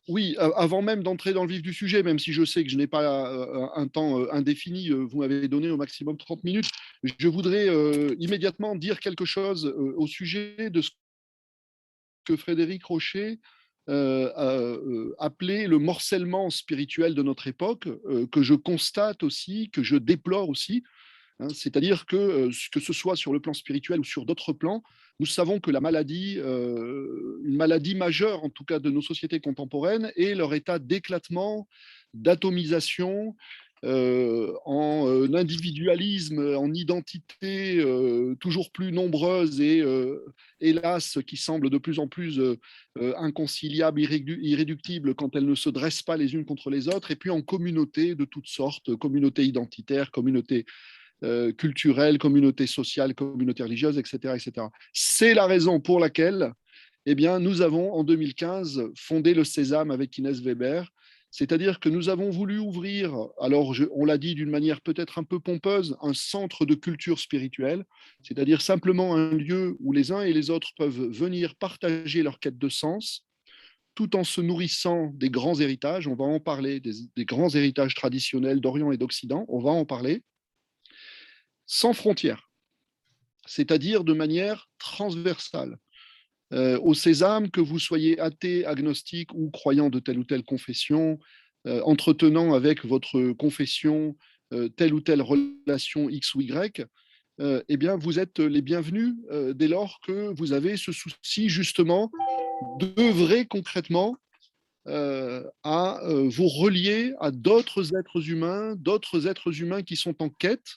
Oui, avant même d'entrer dans le vif du sujet, même si je sais que je n'ai pas un temps indéfini, vous m'avez donné au maximum 30 minutes, je voudrais immédiatement dire quelque chose au sujet de ce que Frédéric Rochet appelait le morcellement spirituel de notre époque, que je constate aussi, que je déplore aussi. Hein, c'est-à-dire que ce soit sur le plan spirituel ou sur d'autres plans, nous savons que la maladie, une maladie majeure en tout cas de nos sociétés contemporaines, est leur état d'éclatement, d'atomisation, en individualisme, en identité toujours plus nombreuses et hélas qui semblent de plus en plus inconciliables, irréductibles quand elles ne se dressent pas les unes contre les autres, et puis en communautés de toutes sortes, communautés identitaires, communautés culturelle, communauté sociale, communauté religieuse, etc., etc. C'est la raison pour laquelle eh bien, nous avons, en 2015, fondé le Sésame avec Inès Weber. C'est-à-dire que nous avons voulu ouvrir, alors on l'a dit d'une manière peut-être un peu pompeuse, un centre de culture spirituelle, c'est-à-dire simplement un lieu où les uns et les autres peuvent venir partager leur quête de sens, tout en se nourrissant des grands héritages. On va en parler, des grands héritages traditionnels d'Orient et d'Occident, on va en parler, sans frontières, c'est-à-dire de manière transversale. Au Sésame, que vous soyez athée, agnostique ou croyant de telle ou telle confession, entretenant avec votre confession telle ou telle relation X ou Y, eh bien, vous êtes les bienvenus dès lors que vous avez ce souci justement d'œuvrer concrètement à vous relier à d'autres êtres humains qui sont en quête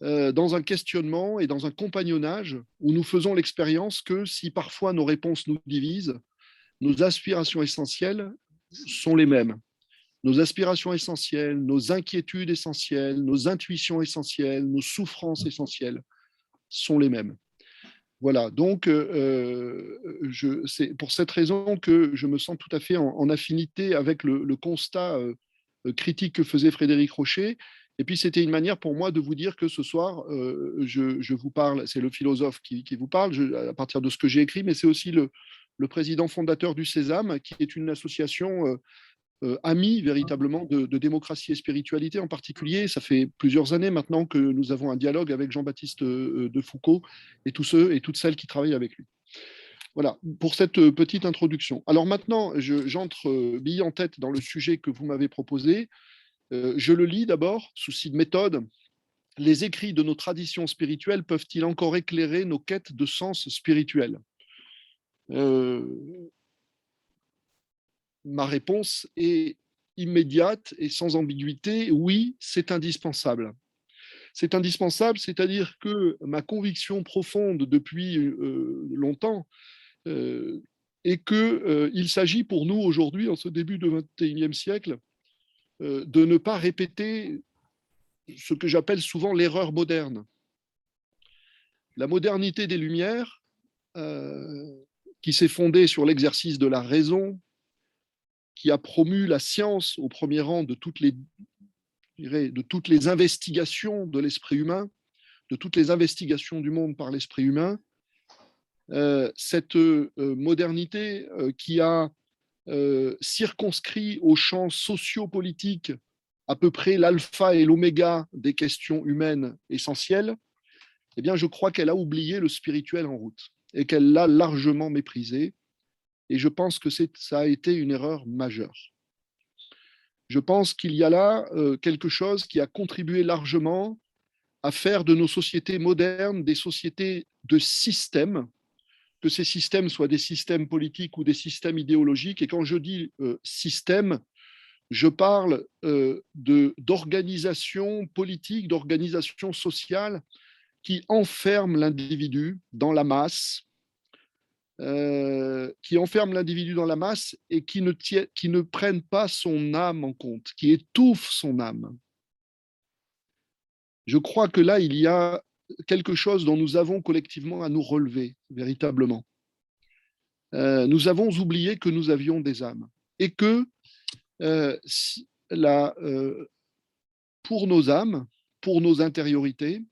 dans un questionnement et dans un compagnonnage où nous faisons l'expérience que si parfois nos réponses nous divisent, nos aspirations essentielles sont les mêmes. Nos aspirations essentielles, nos inquiétudes essentielles, nos intuitions essentielles, nos souffrances essentielles sont les mêmes. Voilà, donc c'est pour cette raison que je me sens tout à fait en affinité avec le constat critique que faisait Frédéric Rochet. Et puis, c'était une manière pour moi de vous dire que ce soir, je vous parle, c'est le philosophe qui vous parle à partir de ce que j'ai écrit, mais c'est aussi le président fondateur du Sésame, qui est une association amis véritablement de démocratie et spiritualité en particulier. Ça fait plusieurs années maintenant que nous avons un dialogue avec Jean-Baptiste de Foucault et tous ceux et toutes celles qui travaillent avec lui. Voilà, pour cette petite introduction. Alors maintenant, j'entre bille en tête dans le sujet que vous m'avez proposé. Je le lis d'abord, souci de méthode. Les écrits de nos traditions spirituelles peuvent-ils encore éclairer nos quêtes de sens spirituel? Ma réponse est immédiate et sans ambiguïté, oui, c'est indispensable. C'est indispensable, c'est-à-dire que ma conviction profonde depuis longtemps est qu'il s'agit pour nous aujourd'hui, en ce début du XXIe siècle, de ne pas répéter ce que j'appelle souvent l'erreur moderne. La modernité des Lumières, qui s'est fondée sur l'exercice de la raison, qui a promu la science au premier rang de toutes les investigations de l'esprit humain, de toutes les investigations du monde par l'esprit humain, cette modernité qui a circonscrit aux champs sociopolitiques à peu près l'alpha et l'oméga des questions humaines essentielles, eh bien, je crois qu'elle a oublié le spirituel en route et qu'elle l'a largement méprisé. Et je pense que ça a été une erreur majeure. Je pense qu'il y a là quelque chose qui a contribué largement à faire de nos sociétés modernes des sociétés de systèmes, que ces systèmes soient des systèmes politiques ou des systèmes idéologiques. Et quand je dis système, je parle d'organisation politique, d'organisation sociale qui enferme l'individu dans la masse, et qui ne prennent pas son âme en compte, qui étouffent son âme. Je crois que là, il y a quelque chose dont nous avons collectivement à nous relever, véritablement. Nous avons oublié que nous avions des âmes et que pour nos âmes, pour nos intériorités,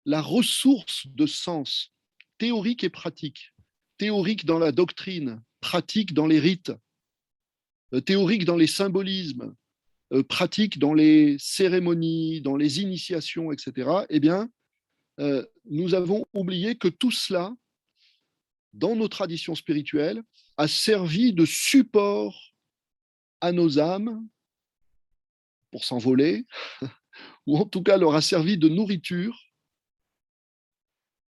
la ressource de sens théorique et pratique, théorique dans la doctrine pratique dans les rites, théorique dans les symbolismes, pratique dans les cérémonies, dans les initiations, etc., eh bien, nous avons oublié que tout cela, dans nos traditions spirituelles, a servi de support à nos âmes pour s'envoler, ou en tout cas leur a servi de nourriture,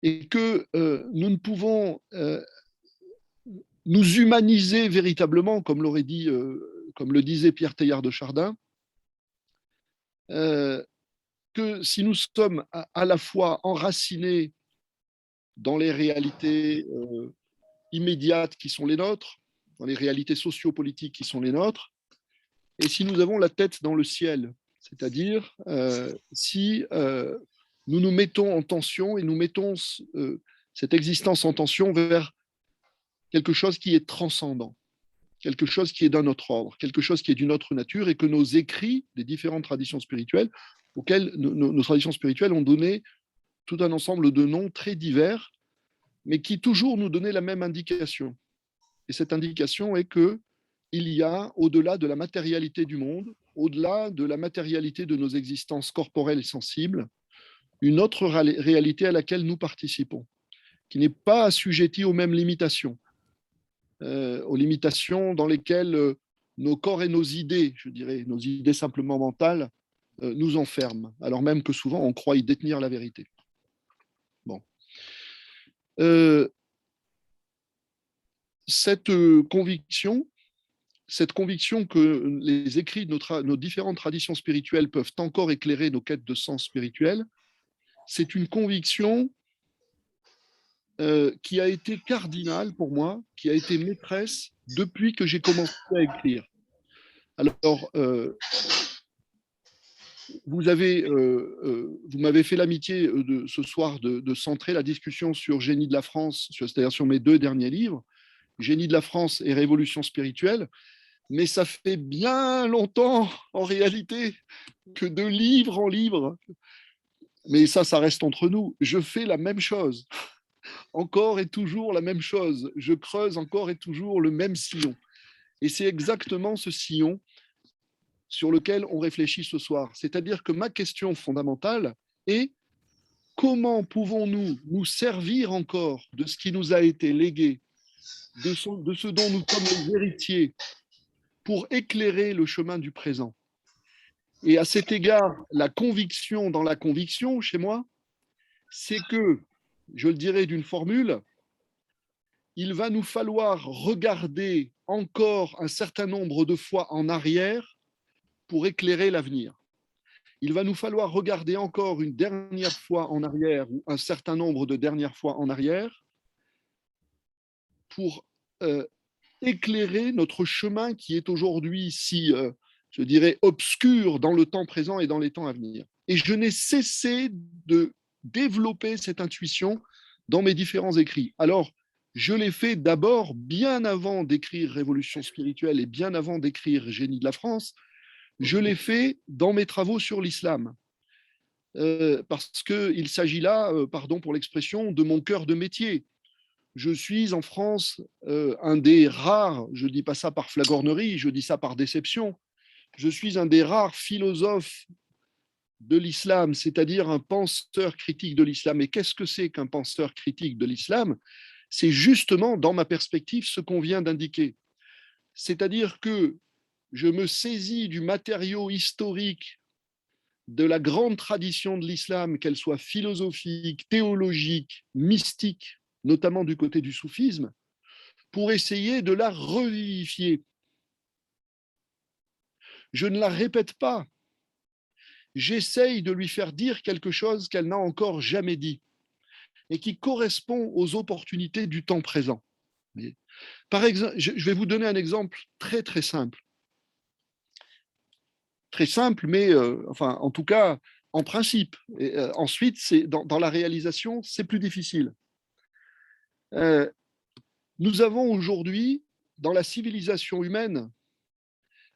et que nous ne pouvons nous humaniser véritablement, comme l'aurait dit, comme le disait Pierre Teilhard de Chardin, que si nous sommes à la fois enracinés dans les réalités immédiates qui sont les nôtres, dans les réalités sociopolitiques qui sont les nôtres, et si nous avons la tête dans le ciel, c'est-à-dire si nous nous mettons en tension et nous mettons cette existence en tension vers quelque chose qui est transcendant, quelque chose qui est d'un autre ordre, quelque chose qui est d'une autre nature, et que nos écrits des différentes traditions spirituelles, auxquelles nos traditions spirituelles ont donné tout un ensemble de noms très divers, mais qui toujours nous donnaient la même indication. Et cette indication est que il y a, au-delà de la matérialité du monde, au-delà de la matérialité de nos existences corporelles et sensibles, une autre réalité à laquelle nous participons, qui n'est pas assujettie aux mêmes limitations, aux limitations dans lesquelles nos corps et nos idées, je dirais, nos idées simplement mentales, nous enferment, alors même que souvent on croit y détenir la vérité. Bon. Cette conviction que les écrits de nos différentes traditions spirituelles peuvent encore éclairer nos quêtes de sens spirituel, c'est une conviction qui a été cardinale pour moi, qui a été maîtresse depuis que j'ai commencé à écrire. Alors, vous m'avez fait l'amitié ce soir de centrer la discussion sur Génie de la France, c'est-à-dire sur mes 2 derniers livres, Génie de la France et Révolution spirituelle. Mais ça fait bien longtemps, en réalité, que de livre en livre, mais ça reste entre nous, je fais la même chose, encore et toujours la même chose, je creuse encore et toujours le même sillon. Et c'est exactement ce sillon sur lequel on réfléchit ce soir. C'est-à-dire que ma question fondamentale est: comment pouvons-nous nous servir encore de ce qui nous a été légué, de ce dont nous sommes les héritiers, pour éclairer le chemin du présent? Et à cet égard, la conviction dans la conviction, chez moi, c'est que, je le dirais d'une formule, il va nous falloir regarder encore un certain nombre de fois en arrière pour éclairer l'avenir. Il va nous falloir regarder encore une dernière fois en arrière, ou un certain nombre de dernières fois en arrière, pour éclairer notre chemin qui est aujourd'hui si, je dirais, obscur dans le temps présent et dans les temps à venir. Et je n'ai cessé de développer cette intuition dans mes différents écrits. Alors, je l'ai fait d'abord bien avant d'écrire Révolution spirituelle et bien avant d'écrire Génie de la France. Je l'ai fait dans mes travaux sur l'islam. Parce qu'il s'agit là, pardon pour l'expression, de mon cœur de métier. Je suis en France un des rares, je ne dis pas ça par flagornerie, je dis ça par déception, je suis un des rares philosophes de l'islam, c'est-à-dire un penseur critique de l'islam. Et qu'est-ce que c'est qu'un penseur critique de l'islam? C'est justement, dans ma perspective, ce qu'on vient d'indiquer. C'est-à-dire que je me saisis du matériau historique de la grande tradition de l'islam, qu'elle soit philosophique, théologique, mystique, notamment du côté du soufisme, pour essayer de la revivifier. Je ne la répète pas. J'essaye de lui faire dire quelque chose qu'elle n'a encore jamais dit et qui correspond aux opportunités du temps présent. Par exemple, je vais vous donner un exemple très très simple. Très simple, mais enfin, en tout cas, en principe. Et, ensuite, dans la réalisation, c'est plus difficile. Nous avons aujourd'hui, dans la civilisation humaine,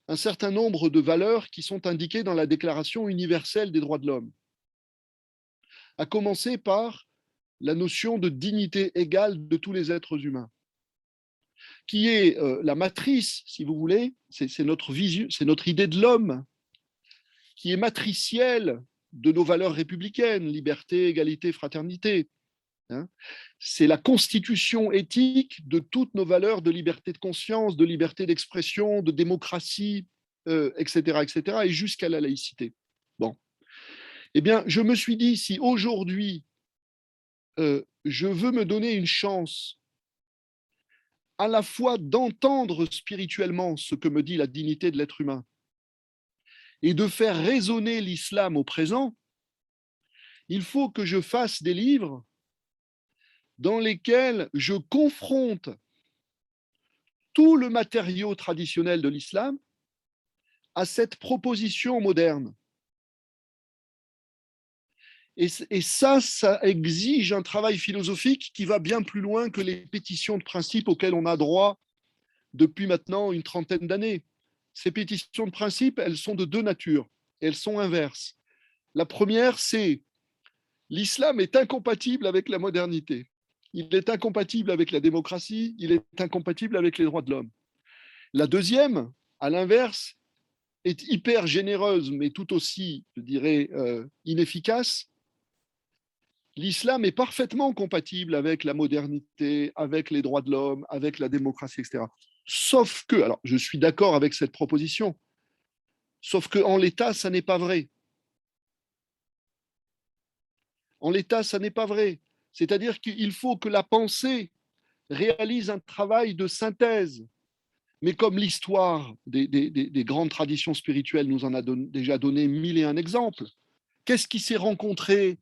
un certain nombre de valeurs qui sont indiquées dans la Déclaration universelle des droits de l'homme, à commencer par la notion de dignité égale de tous les êtres humains, qui est la matrice, si vous voulez, c'est notre vision, c'est notre idée de l'homme, qui est matricielle de nos valeurs républicaines, liberté, égalité, fraternité. Hein. C'est la constitution éthique de toutes nos valeurs de liberté de conscience, de liberté d'expression, de démocratie, etc., etc., et jusqu'à la laïcité. Bon. Eh bien, je me suis dit, si aujourd'hui, je veux me donner une chance à la fois d'entendre spirituellement ce que me dit la dignité de l'être humain et de faire résonner l'islam au présent, il faut que je fasse des livres dans lesquels je confronte tout le matériau traditionnel de l'islam à cette proposition moderne. Et ça exige un travail philosophique qui va bien plus loin que les pétitions de principe auxquelles on a droit depuis maintenant une trentaine d'années. Ces pétitions de principe, elles sont de deux natures, et elles sont inverses. La première, c'est l'islam est incompatible avec la modernité. Il est incompatible avec la démocratie, il est incompatible avec les droits de l'homme. La deuxième, à l'inverse, est hyper généreuse, mais tout aussi, je dirais, inefficace. L'islam est parfaitement compatible avec la modernité, avec les droits de l'homme, avec la démocratie, etc. Sauf que, alors je suis d'accord avec cette proposition, sauf qu'en l'état, ça n'est pas vrai. En l'état, ça n'est pas vrai. C'est-à-dire qu'il faut que la pensée réalise un travail de synthèse. Mais comme l'histoire des grandes traditions spirituelles nous en a déjà donné mille et un exemples, qu'est-ce qui s'est rencontré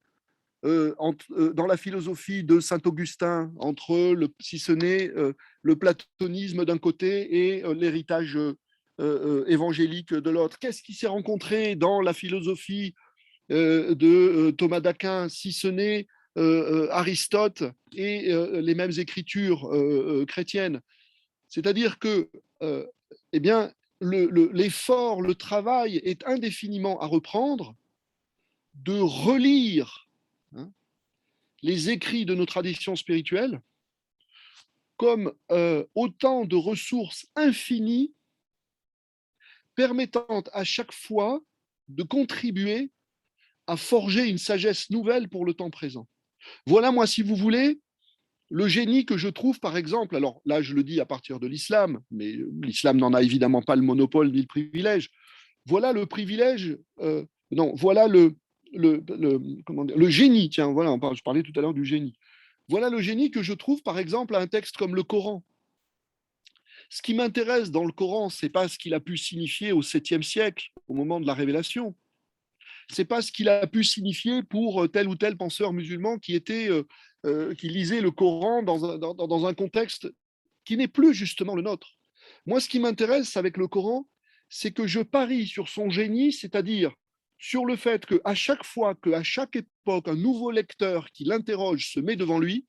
dans la philosophie de Saint-Augustin entre, si ce n'est le platonisme d'un côté et l'héritage évangélique de l'autre? Qu'est-ce qui s'est rencontré dans la philosophie de Thomas d'Aquin, si ce n'est Aristote et les mêmes écritures chrétiennes? C'est-à-dire que eh bien, l'effort, le travail est indéfiniment à reprendre de relire, hein, les écrits de nos traditions spirituelles comme autant de ressources infinies permettant à chaque fois de contribuer à forger une sagesse nouvelle pour le temps présent. Voilà, moi, si vous voulez, le génie que je trouve, par exemple, alors là, je le dis à partir de l'islam, mais l'islam n'en a évidemment pas le monopole ni le privilège. Voilà le privilège, non, voilà le génie, tiens, voilà, je parlais tout à l'heure du génie. Voilà le génie que je trouve, par exemple, à un texte comme le Coran. Ce qui m'intéresse dans le Coran, ce n'est pas ce qu'il a pu signifier au 7e siècle, au moment de la révélation. Ce n'est pas ce qu'il a pu signifier pour tel ou tel penseur musulman qui lisait le Coran dans un contexte qui n'est plus justement le nôtre. Moi, ce qui m'intéresse avec le Coran, c'est que je parie sur son génie, c'est-à-dire sur le fait qu'à chaque fois, qu'à chaque époque, un nouveau lecteur qui l'interroge se met devant lui,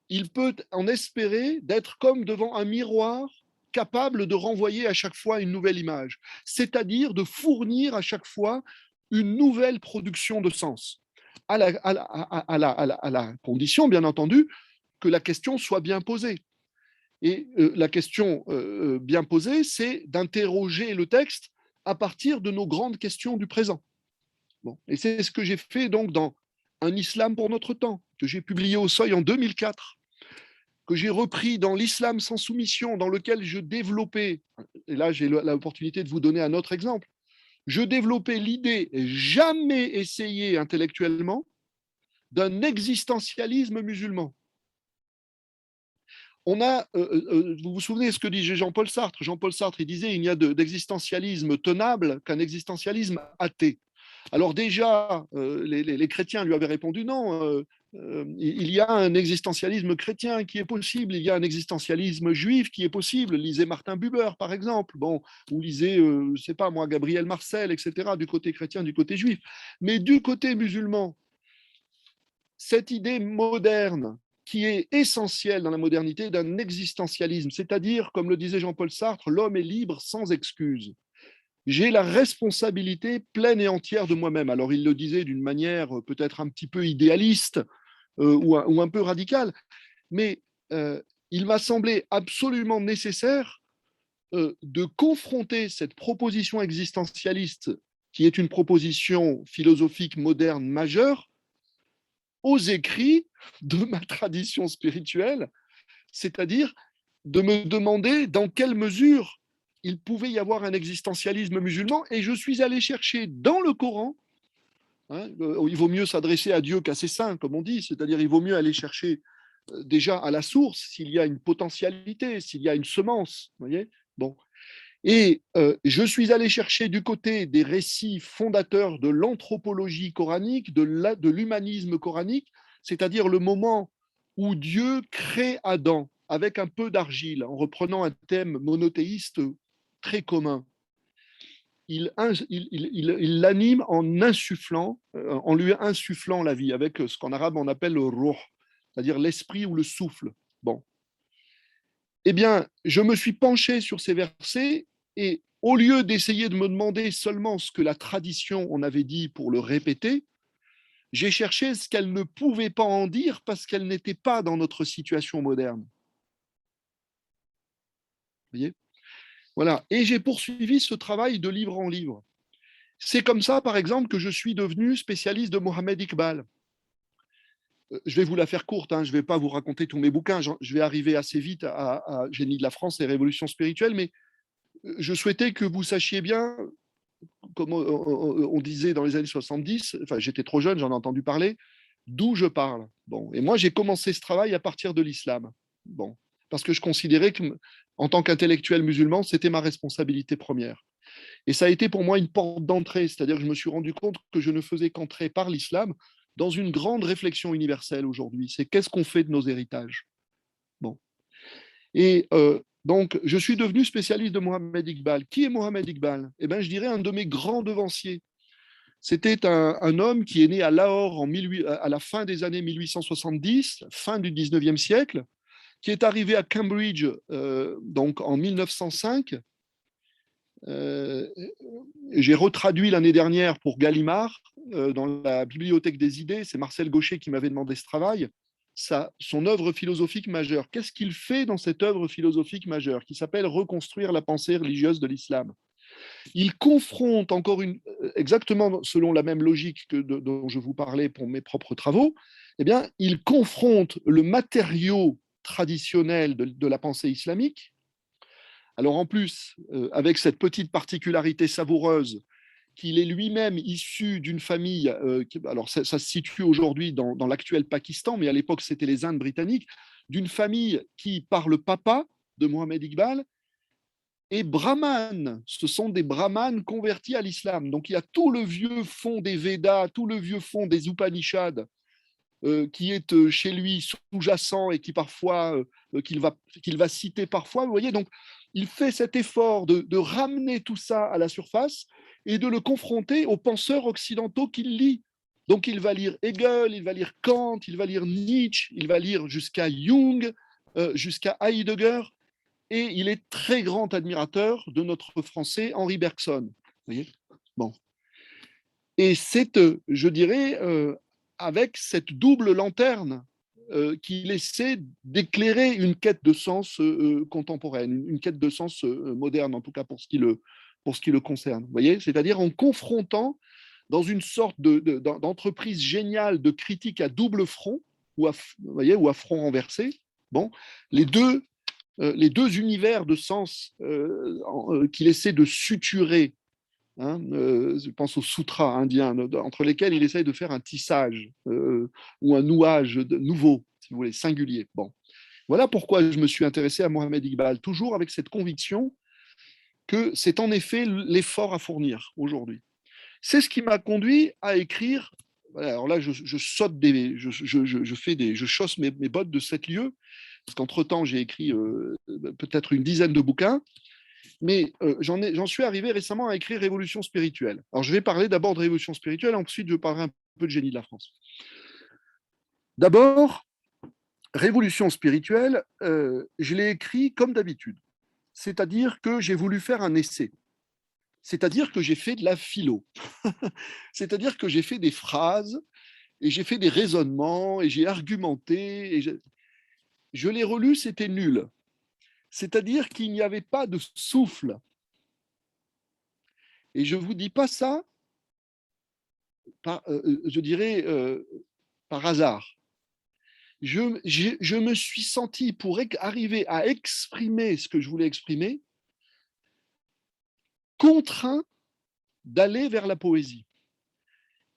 il peut en espérer d'être comme devant un miroir capable de renvoyer à chaque fois une nouvelle image, c'est-à-dire de fournir à chaque fois une nouvelle production de sens, à la condition, bien entendu, que la question soit bien posée. Et la question bien posée, c'est d'interroger le texte à partir de nos grandes questions du présent. Bon. Et c'est ce que j'ai fait donc dans Un islam pour notre temps, que j'ai publié au Seuil en 2004, que j'ai repris dans L'islam sans soumission, dans lequel je développais, et là j'ai l'opportunité de vous donner un autre exemple, je développais l'idée jamais essayée intellectuellement d'un existentialisme musulman. Vous vous souvenez de ce que disait Jean-Paul Sartre? Jean-Paul Sartre, il disait il n'y a d'existentialisme tenable qu'un existentialisme athée. Alors déjà, les chrétiens lui avaient répondu non, il y a un existentialisme chrétien qui est possible, il y a un existentialisme juif qui est possible. Lisez Martin Buber, par exemple, bon, ou lisez, je ne sais pas moi, Gabriel Marcel, etc., du côté chrétien, du côté juif. Mais du côté musulman, cette idée moderne qui est essentielle dans la modernité d'un existentialisme, c'est-à-dire, comme le disait Jean-Paul Sartre, l'homme est libre sans excuse. J'ai la responsabilité pleine et entière de moi-même. Alors, il le disait d'une manière peut-être un petit peu idéaliste ou un peu radicale, mais il m'a semblé absolument nécessaire de confronter cette proposition existentialiste, qui est une proposition philosophique moderne majeure, aux écrits de ma tradition spirituelle, c'est-à-dire de me demander dans quelle mesure il pouvait y avoir un existentialisme musulman. Et je suis allé chercher dans le Coran, hein, il vaut mieux s'adresser à Dieu qu'à ses saints, comme on dit, c'est-à-dire il vaut mieux aller chercher déjà à la source s'il y a une potentialité, s'il y a une semence. Vous voyez, bon. Et je suis allé chercher du côté des récits fondateurs de l'anthropologie coranique, de l'humanisme coranique, c'est-à-dire le moment où Dieu crée Adam avec un peu d'argile, en reprenant un thème monothéiste très commun. Il l'anime en insufflant, en lui insufflant la vie, avec ce qu'en arabe on appelle le ruh, c'est-à-dire l'esprit ou le souffle. Bon. Eh bien, je me suis penché sur ces versets et au lieu d'essayer de me demander seulement ce que la tradition en avait dit pour le répéter, j'ai cherché ce qu'elle ne pouvait pas en dire parce qu'elle n'était pas dans notre situation moderne. Vous voyez ? Voilà. Et j'ai poursuivi ce travail de livre en livre. C'est comme ça, par exemple, que je suis devenu spécialiste de Mohamed Iqbal. Je vais vous la faire courte, hein, je ne vais pas vous raconter tous mes bouquins, je vais arriver assez vite à Génie de la France et Révolution spirituelle, mais je souhaitais que vous sachiez bien, comme on disait dans les années 70, enfin j'étais trop jeune, j'en ai entendu parler, d'où je parle. Bon, et moi j'ai commencé ce travail à partir de l'islam. Bon, parce que je considérais que, en tant qu'intellectuel musulman, c'était ma responsabilité première. Et ça a été pour moi une porte d'entrée, c'est-à-dire que je me suis rendu compte que je ne faisais qu'entrer par l'islam dans une grande réflexion universelle aujourd'hui. C'est qu'est-ce qu'on fait de nos héritages? Bon. Et donc, je suis devenu spécialiste de Mohamed Iqbal. Qui est Mohamed Iqbal? Eh bien, je dirais un de mes grands devanciers. C'était un homme qui est né à Lahore à la fin des années 1870, fin du 19e siècle, qui est arrivé à Cambridge donc en 1905. J'ai retraduit l'année dernière pour Gallimard dans la bibliothèque des idées. C'est Marcel Gaucher qui m'avait demandé ce travail. Son œuvre philosophique majeure. Qu'est-ce qu'il fait dans cette œuvre philosophique majeure qui s'appelle Reconstruire la pensée religieuse de l'islam? Il confronte exactement selon la même logique dont je vous parlais pour mes propres travaux, eh bien, il confronte le matériau traditionnel de la pensée islamique. Alors en plus, avec cette petite particularité savoureuse, qu'il est lui-même issu d'une famille, alors ça se situe aujourd'hui dans l'actuel Pakistan, mais à l'époque c'était les Indes britanniques, d'une famille qui, par le papa de Mohamed Iqbal, est brahmane. Ce sont des brahmanes convertis à l'islam. Donc il y a tout le vieux fond des Védas, tout le vieux fond des Upanishads qui est chez lui sous-jacent et qu'il va citer parfois. Vous voyez, donc il fait cet effort de ramener tout ça à la surface et de le confronter aux penseurs occidentaux qu'il lit. Donc il va lire Hegel, il va lire Kant, il va lire Nietzsche, il va lire jusqu'à Jung, jusqu'à Heidegger, et il est très grand admirateur de notre Français Henri Bergson. Vous voyez, bon. Et c'est, je dirais, avec cette double lanterne qu'il essaie d'éclairer une quête de sens contemporaine, une quête de sens moderne, en tout cas pour ce qui le concerne. Vous voyez, c'est-à-dire en confrontant dans une sorte d'entreprise géniale de critique à double front, ou à front renversé, bon, les deux univers de sens qu'il essaie de suturer. Je pense aux sutras indiens, entre lesquels il essaye de faire un tissage ou un nouage nouveau, si vous voulez, singulier. Bon. Voilà pourquoi je me suis intéressé à Mohamed Iqbal, toujours avec cette conviction que c'est en effet l'effort à fournir aujourd'hui. C'est ce qui m'a conduit à écrire. Alors là, je saute je chausse mes bottes de 7 lieues, parce qu'entre-temps, j'ai écrit peut-être une dizaine de bouquins. Mais j'en suis arrivé récemment à écrire Révolution spirituelle. Alors, je vais parler d'abord de Révolution spirituelle, ensuite, je parlerai un peu de Génie de la France. D'abord, Révolution spirituelle, je l'ai écrit comme d'habitude. C'est-à-dire que j'ai voulu faire un essai. C'est-à-dire que j'ai fait de la philo. C'est-à-dire que j'ai fait des phrases, et j'ai fait des raisonnements, et j'ai argumenté. je l'ai relu, c'était nul. C'est-à-dire qu'il n'y avait pas de souffle. Et je ne vous dis pas ça, je dirais, par hasard. Je me suis senti, pour arriver à exprimer ce que je voulais exprimer, contraint d'aller vers la poésie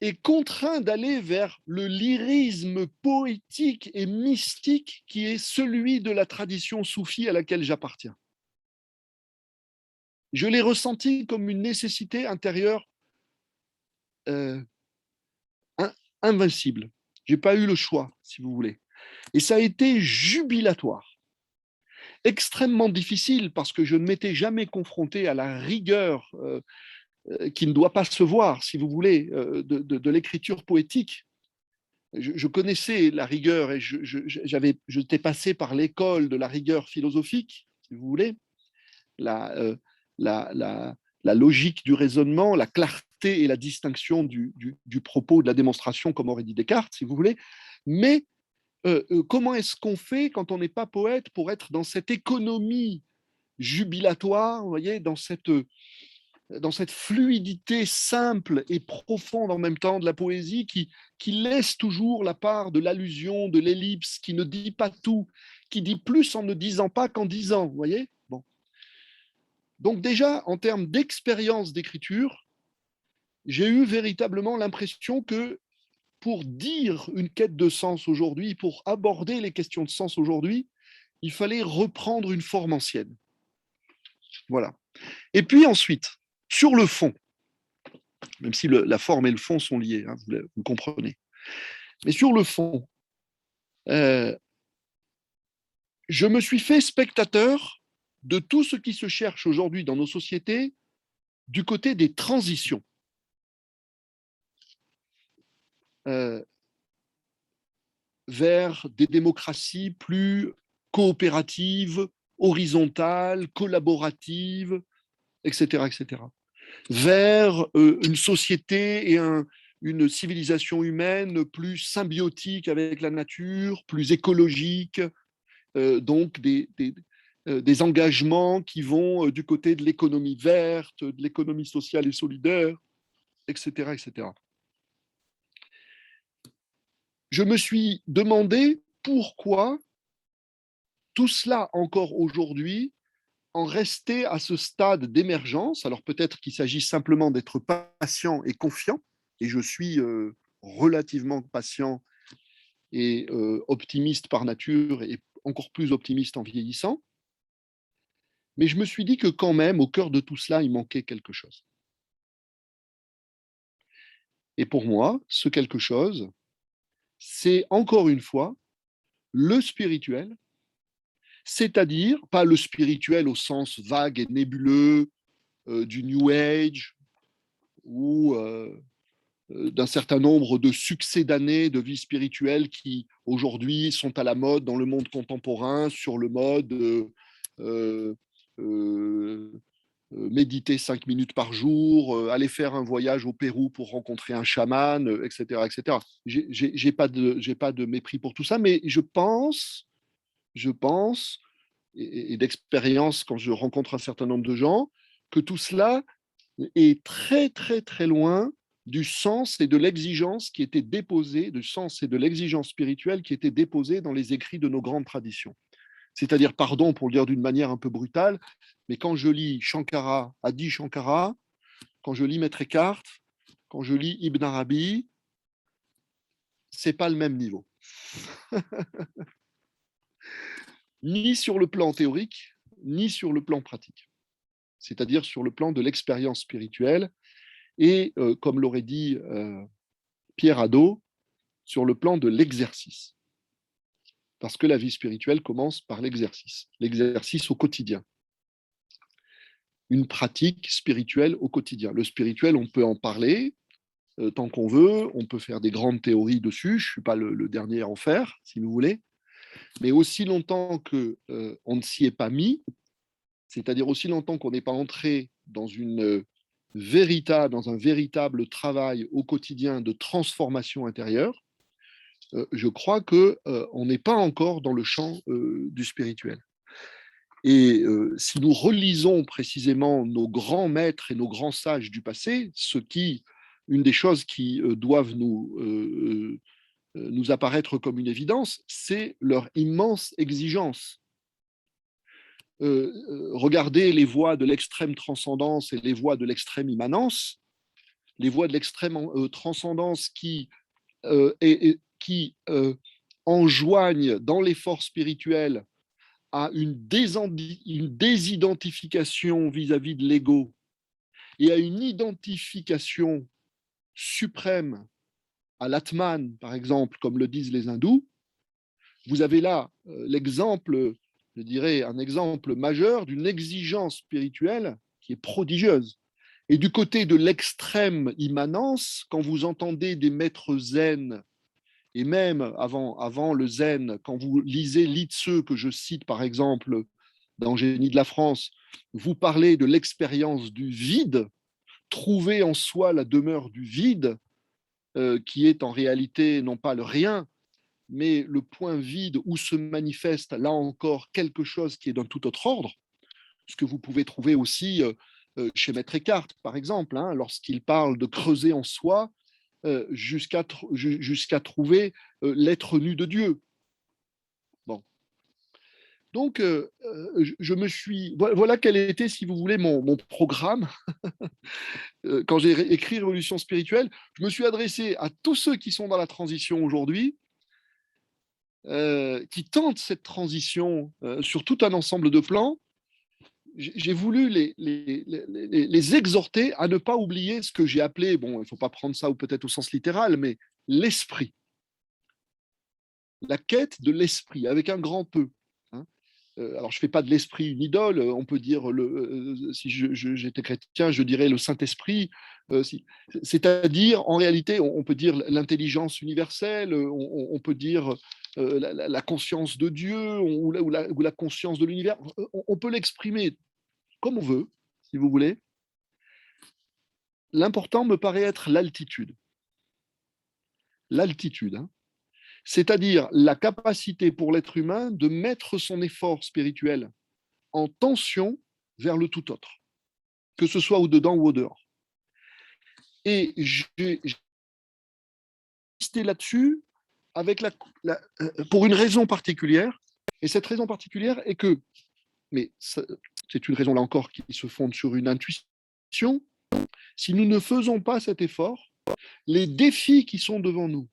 et contraint d'aller vers le lyrisme poétique et mystique qui est celui de la tradition soufie à laquelle j'appartiens. Je l'ai ressenti comme une nécessité intérieure euh, invincible. Je n'ai pas eu le choix, si vous voulez. Et ça a été jubilatoire. Extrêmement difficile parce que je ne m'étais jamais confronté à la rigueur qui ne doit pas se voir, si vous voulez, de l'écriture poétique. Je connaissais la rigueur et j'étais passé par l'école de la rigueur philosophique, si vous voulez, la, la, la, la logique du raisonnement, la clarté et la distinction du propos, de la démonstration, comme aurait dit Descartes, si vous voulez. Mais comment est-ce qu'on fait quand on n'est pas poète pour être dans cette économie jubilatoire, vous voyez, dans cette fluidité simple et profonde en même temps de la poésie qui laisse toujours la part de l'allusion, de l'ellipse, qui ne dit pas tout, qui dit plus en ne disant pas qu'en disant, vous voyez. Bon. Donc déjà, en termes d'expérience d'écriture, j'ai eu véritablement l'impression que pour dire une quête de sens aujourd'hui, pour aborder les questions de sens aujourd'hui, il fallait reprendre une forme ancienne. Voilà. Et puis ensuite, sur le fond, même si la forme et le fond sont liés, hein, vous comprenez. Mais sur le fond, je me suis fait spectateur de tout ce qui se cherche aujourd'hui dans nos sociétés du côté des transitions. Vers des démocraties plus coopératives, horizontales, collaboratives, etc., etc. Vers une société et une civilisation humaine plus symbiotique avec la nature, plus écologique, donc des engagements qui vont du côté de l'économie verte, de l'économie sociale et solidaire, etc., etc. Je me suis demandé pourquoi tout cela encore aujourd'hui en rester à ce stade d'émergence. Alors peut-être qu'il s'agit simplement d'être patient et confiant, et je suis relativement patient et optimiste par nature, et encore plus optimiste en vieillissant. Mais je me suis dit que quand même, au cœur de tout cela, il manquait quelque chose. Et pour moi, ce quelque chose, c'est encore une fois le spirituel, c'est-à-dire pas le spirituel au sens vague et nébuleux du New Age ou d'un certain nombre de succès d'années de vie spirituelle qui aujourd'hui sont à la mode dans le monde contemporain sur le mode euh, euh, méditer 5 minutes par jour, aller faire un voyage au Pérou pour rencontrer un chaman, etc., etc. J'ai pas de mépris pour tout ça, mais je pense, et d'expérience quand je rencontre un certain nombre de gens, que tout cela est très, très, très loin du sens et de l'exigence qui était déposée, du sens et de l'exigence spirituelle qui était déposée dans les écrits de nos grandes traditions. C'est-à-dire, pardon pour le dire d'une manière un peu brutale, mais quand je lis Shankara, Adi Shankara, quand je lis Maître Eckhart, quand je lis Ibn Arabi, c'est pas le même niveau. Ni sur le plan théorique, ni sur le plan pratique. C'est-à-dire sur le plan de l'expérience spirituelle et, comme l'aurait dit Pierre Hadot, sur le plan de l'exercice. Parce que la vie spirituelle commence par l'exercice au quotidien. Une pratique spirituelle au quotidien. Le spirituel, on peut en parler tant qu'on veut, on peut faire des grandes théories dessus, je ne suis pas le dernier à en faire, si vous voulez, mais aussi longtemps qu'on ne s'y est pas mis, c'est-à-dire aussi longtemps qu'on n'est pas entré dans dans un véritable travail au quotidien de transformation intérieure, je crois qu'on n'est pas encore dans le champ du spirituel. Et si nous relisons précisément nos grands maîtres et nos grands sages du passé, une des choses qui doivent nous apparaître comme une évidence, c'est leur immense exigence. Regardez les voies de l'extrême transcendance et les voies de l'extrême immanence, les voies de l'extrême transcendance qui enjoignent dans l'effort spirituel à une désidentification vis-à-vis de l'ego et à une identification suprême à l'Atman, par exemple, comme le disent les hindous, vous avez là l'exemple, je dirais, un exemple majeur d'une exigence spirituelle qui est prodigieuse. Et du côté de l'extrême immanence, quand vous entendez des maîtres zen, et même avant le zen, quand vous lisez Litseux, que je cite par exemple dans Génie de la France, vous parlez de l'expérience du vide, trouver en soi la demeure du vide, qui est en réalité non pas le rien, mais le point vide où se manifeste là encore quelque chose qui est d'un tout autre ordre, ce que vous pouvez trouver aussi chez Maître Eckhart, par exemple, hein, lorsqu'il parle de creuser en soi jusqu'à trouver l'être nu de Dieu. Bon. Donc, je me suis... Voilà quel était, si vous voulez, mon programme. Quand j'ai écrit Révolution spirituelle, je me suis adressé à tous ceux qui sont dans la transition aujourd'hui, qui tentent cette transition sur tout un ensemble de plans. J'ai voulu les exhorter à ne pas oublier ce que j'ai appelé, bon, il ne faut pas prendre ça ou peut-être au sens littéral, mais l'esprit. La quête de l'esprit, avec un grand peu. Hein. Alors, je ne fais pas de l'esprit une idole, on peut dire, si j'étais chrétien, je dirais le Saint-Esprit. C'est-à-dire, en réalité, on peut dire l'intelligence universelle, on peut dire la conscience de Dieu ou la conscience de l'univers. On peut l'exprimer comme on veut, si vous voulez. L'important me paraît être l'altitude. L'altitude, hein. C'est-à-dire la capacité pour l'être humain de mettre son effort spirituel en tension vers le tout autre, que ce soit au dedans ou au dehors. Et j'ai insisté là-dessus pour une raison particulière, et cette raison particulière est que, mais c'est une raison là encore qui se fonde sur une intuition, si nous ne faisons pas cet effort, les défis qui sont devant nous,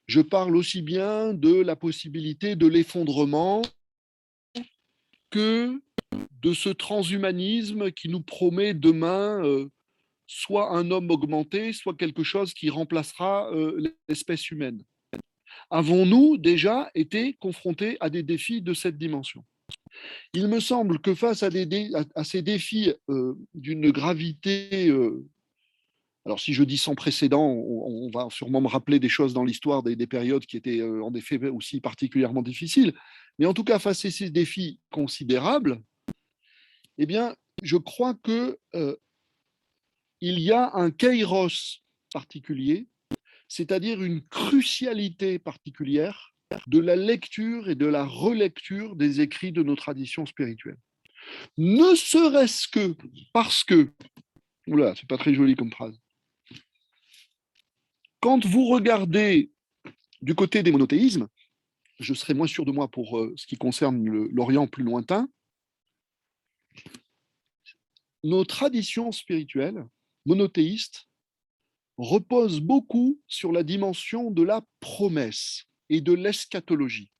je parle aussi bien de la possibilité de l'effondrement que de ce transhumanisme qui nous promet demain soit un homme augmenté, soit quelque chose qui remplacera l'espèce humaine. Avons-nous déjà été confrontés à des défis de cette dimension? Il me semble que face à ces défis d'une gravité, alors si je dis sans précédent, on va sûrement me rappeler des choses dans l'histoire des périodes qui étaient en effet aussi particulièrement difficiles, mais en tout cas face à ces défis considérables, eh bien, je crois que il y a un kairos particulier, c'est-à-dire une crucialité particulière de la lecture et de la relecture des écrits de nos traditions spirituelles. Ne serait-ce que parce que, oula, c'est pas très joli comme phrase, quand vous regardez du côté des monothéismes, je serai moins sûr de moi pour ce qui concerne l'Orient plus lointain, nos traditions spirituelles monothéistes reposent beaucoup sur la dimension de la promesse et de l'eschatologie.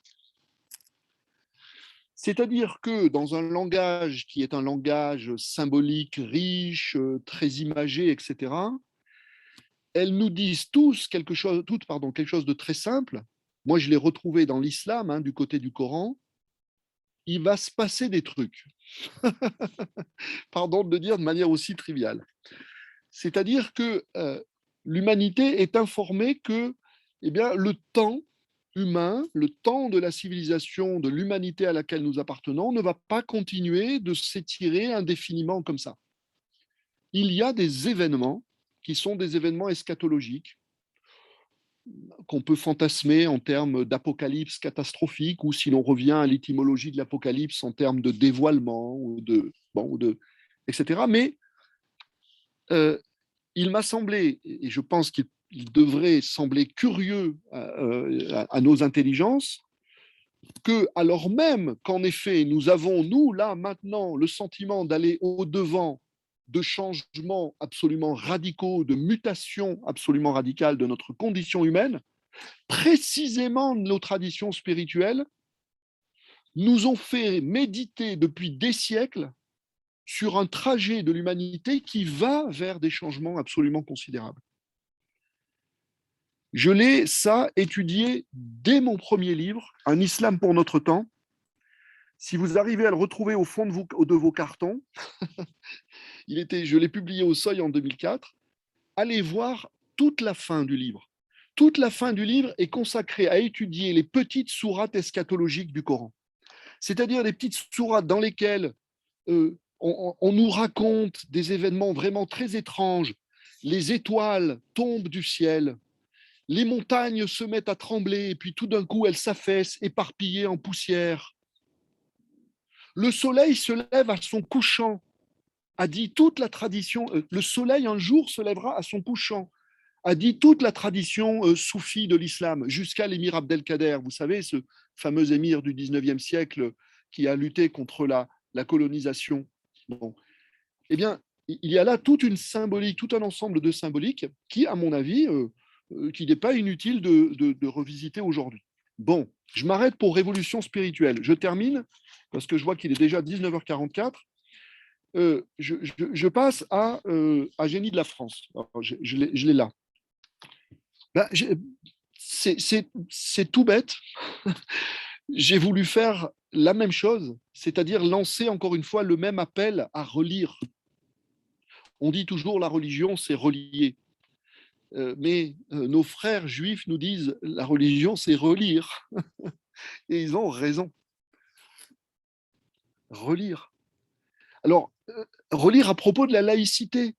C'est-à-dire que dans un langage qui est un langage symbolique, riche, très imagé, etc., elles nous disent quelque chose de très simple. Moi, je l'ai retrouvé dans l'islam, hein, du côté du Coran. Il va se passer des trucs. Pardon de le dire de manière aussi triviale. C'est-à-dire que l'humanité est informée que eh bien, le temps humain, le temps de la civilisation, de l'humanité à laquelle nous appartenons, ne va pas continuer de s'étirer indéfiniment comme ça. Il y a des événements qui sont des événements eschatologiques. qu'on peut fantasmer en termes d'apocalypse catastrophique, ou si l'on revient à l'étymologie de l'apocalypse en termes de dévoilement, etc. Mais il m'a semblé, et je pense qu'il devrait sembler curieux à nos intelligences, que, alors même qu'en effet, nous avons, nous, là, maintenant, le sentiment d'aller au-devant de changements absolument radicaux, de mutations absolument radicales de notre condition humaine, précisément nos traditions spirituelles nous ont fait méditer depuis des siècles sur un trajet de l'humanité qui va vers des changements absolument considérables. Je l'ai, ça, étudié dès mon premier livre, Un islam pour notre temps. Si vous arrivez à le retrouver au fond de vos cartons, je l'ai publié au Seuil en 2004, allez voir toute la fin du livre. Toute la fin du livre est consacrée à étudier les petites sourates eschatologiques du Coran. C'est-à-dire des petites sourates dans lesquelles on nous raconte des événements vraiment très étranges. Les étoiles tombent du ciel, les montagnes se mettent à trembler, et puis tout d'un coup, elles s'affaissent, éparpillées en poussière. Le soleil se lève à son couchant, a dit toute la tradition. Le soleil, un jour, se lèvera à son couchant, a dit toute la tradition soufie de l'islam, jusqu'à l'émir Abdelkader, vous savez, ce fameux émir du 19e siècle qui a lutté contre la colonisation. Bon. Eh bien, il y a là toute une symbolique, tout un ensemble de symboliques qui, à mon avis, qu'il n'est pas inutile de revisiter aujourd'hui. Bon, je m'arrête pour révolution spirituelle. Je termine, parce que je vois qu'il est déjà 19h44. Je passe à Génie de la France. Alors, je l'ai là. Ben, c'est tout bête. J'ai voulu faire la même chose, c'est-à-dire lancer encore une fois le même appel à relire. On dit toujours la religion, c'est relier. Mais nos frères juifs nous disent la religion, c'est relire. Et ils ont raison. Relire. Alors, relire à propos de la laïcité,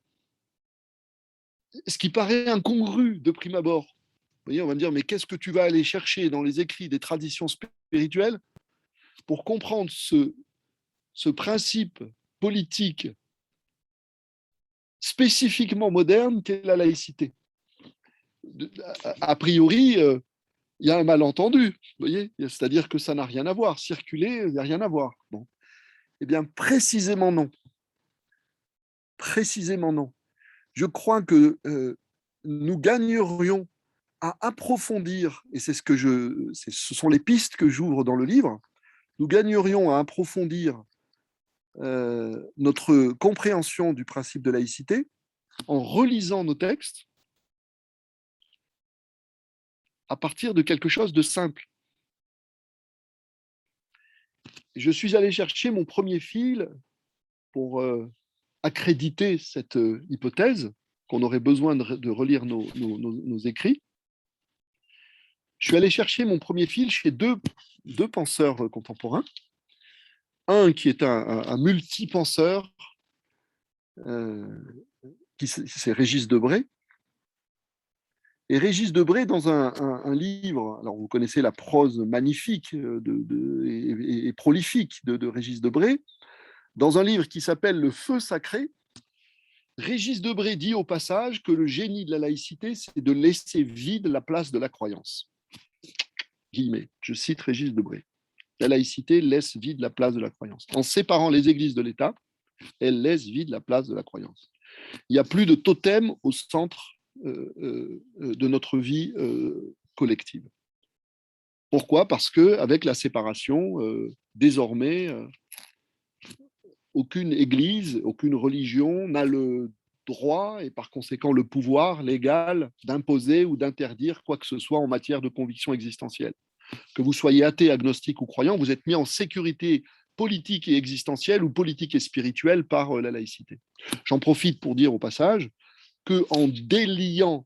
ce qui paraît incongru de prime abord. Vous voyez, on va me dire, mais qu'est-ce que tu vas aller chercher dans les écrits des traditions spirituelles pour comprendre ce principe politique spécifiquement moderne qu'est la laïcité? A priori, il y a un malentendu, vous voyez, c'est-à-dire que ça n'a rien à voir. Circuler, il n'y a rien à voir. Bon. Eh bien, précisément non. Précisément non. Je crois que nous gagnerions à approfondir, et c'est ce sont les pistes que j'ouvre dans le livre, nous gagnerions à approfondir notre compréhension du principe de laïcité en relisant nos textes à partir de quelque chose de simple. Je suis allé chercher mon premier fil pour accréditer cette hypothèse qu'on aurait besoin de relire nos écrits. Je suis allé chercher mon premier fil chez deux penseurs contemporains. Un qui est un multipenseur, c'est Régis Debray. Et Régis Debray, dans un livre, alors vous connaissez la prose magnifique et prolifique de Régis Debray, dans un livre qui s'appelle Le Feu sacré, Régis Debray dit au passage que le génie de la laïcité, c'est de laisser vide la place de la croyance. Guillemets, je cite Régis Debray. La laïcité laisse vide la place de la croyance. En séparant les églises de l'État, elle laisse vide la place de la croyance. Il n'y a plus de totem au centre de notre vie collective. Pourquoi? Parce qu'avec la séparation, désormais, aucune église, aucune religion n'a le droit et par conséquent le pouvoir légal d'imposer ou d'interdire quoi que ce soit en matière de conviction existentielle. Que vous soyez athée, agnostique ou croyant, vous êtes mis en sécurité politique et existentielle ou politique et spirituelle par la laïcité. J'en profite pour dire au passage qu'en déliant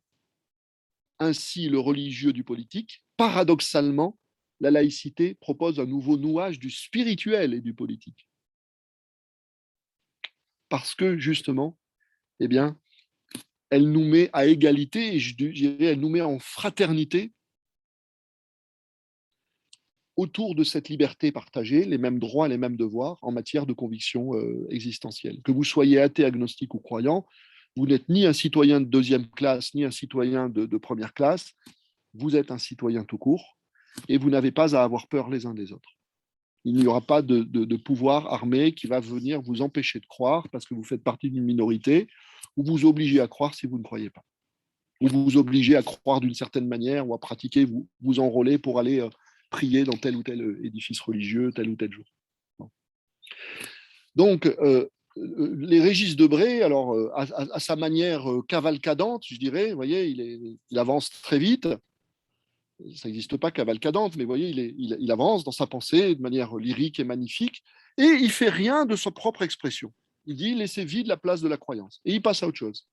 ainsi le religieux du politique, paradoxalement, la laïcité propose un nouveau nouage du spirituel et du politique. Parce que, justement, eh bien, elle nous met à égalité, et je dirais, elle nous met en fraternité autour de cette liberté partagée, les mêmes droits, les mêmes devoirs en matière de conviction existentielle. Que vous soyez athée, agnostique ou croyant, vous n'êtes ni un citoyen de deuxième classe, ni un citoyen de première classe, vous êtes un citoyen tout court, et vous n'avez pas à avoir peur les uns des autres. Il n'y aura pas de pouvoir armé qui va venir vous empêcher de croire parce que vous faites partie d'une minorité, ou vous obliger à croire si vous ne croyez pas, ou vous obliger à croire d'une certaine manière, ou à pratiquer, vous enrôler pour aller prier dans tel ou tel édifice religieux, tel ou tel jour. Donc, les Régis Debray, alors, à sa manière cavalcadante, je dirais, vous voyez, il avance très vite. Ça n'existe pas cavalcadante, mais vous voyez, il avance dans sa pensée de manière lyrique et magnifique, et il fait rien de sa propre expression. Il dit, laissez vide la place de la croyance, et il passe à autre chose.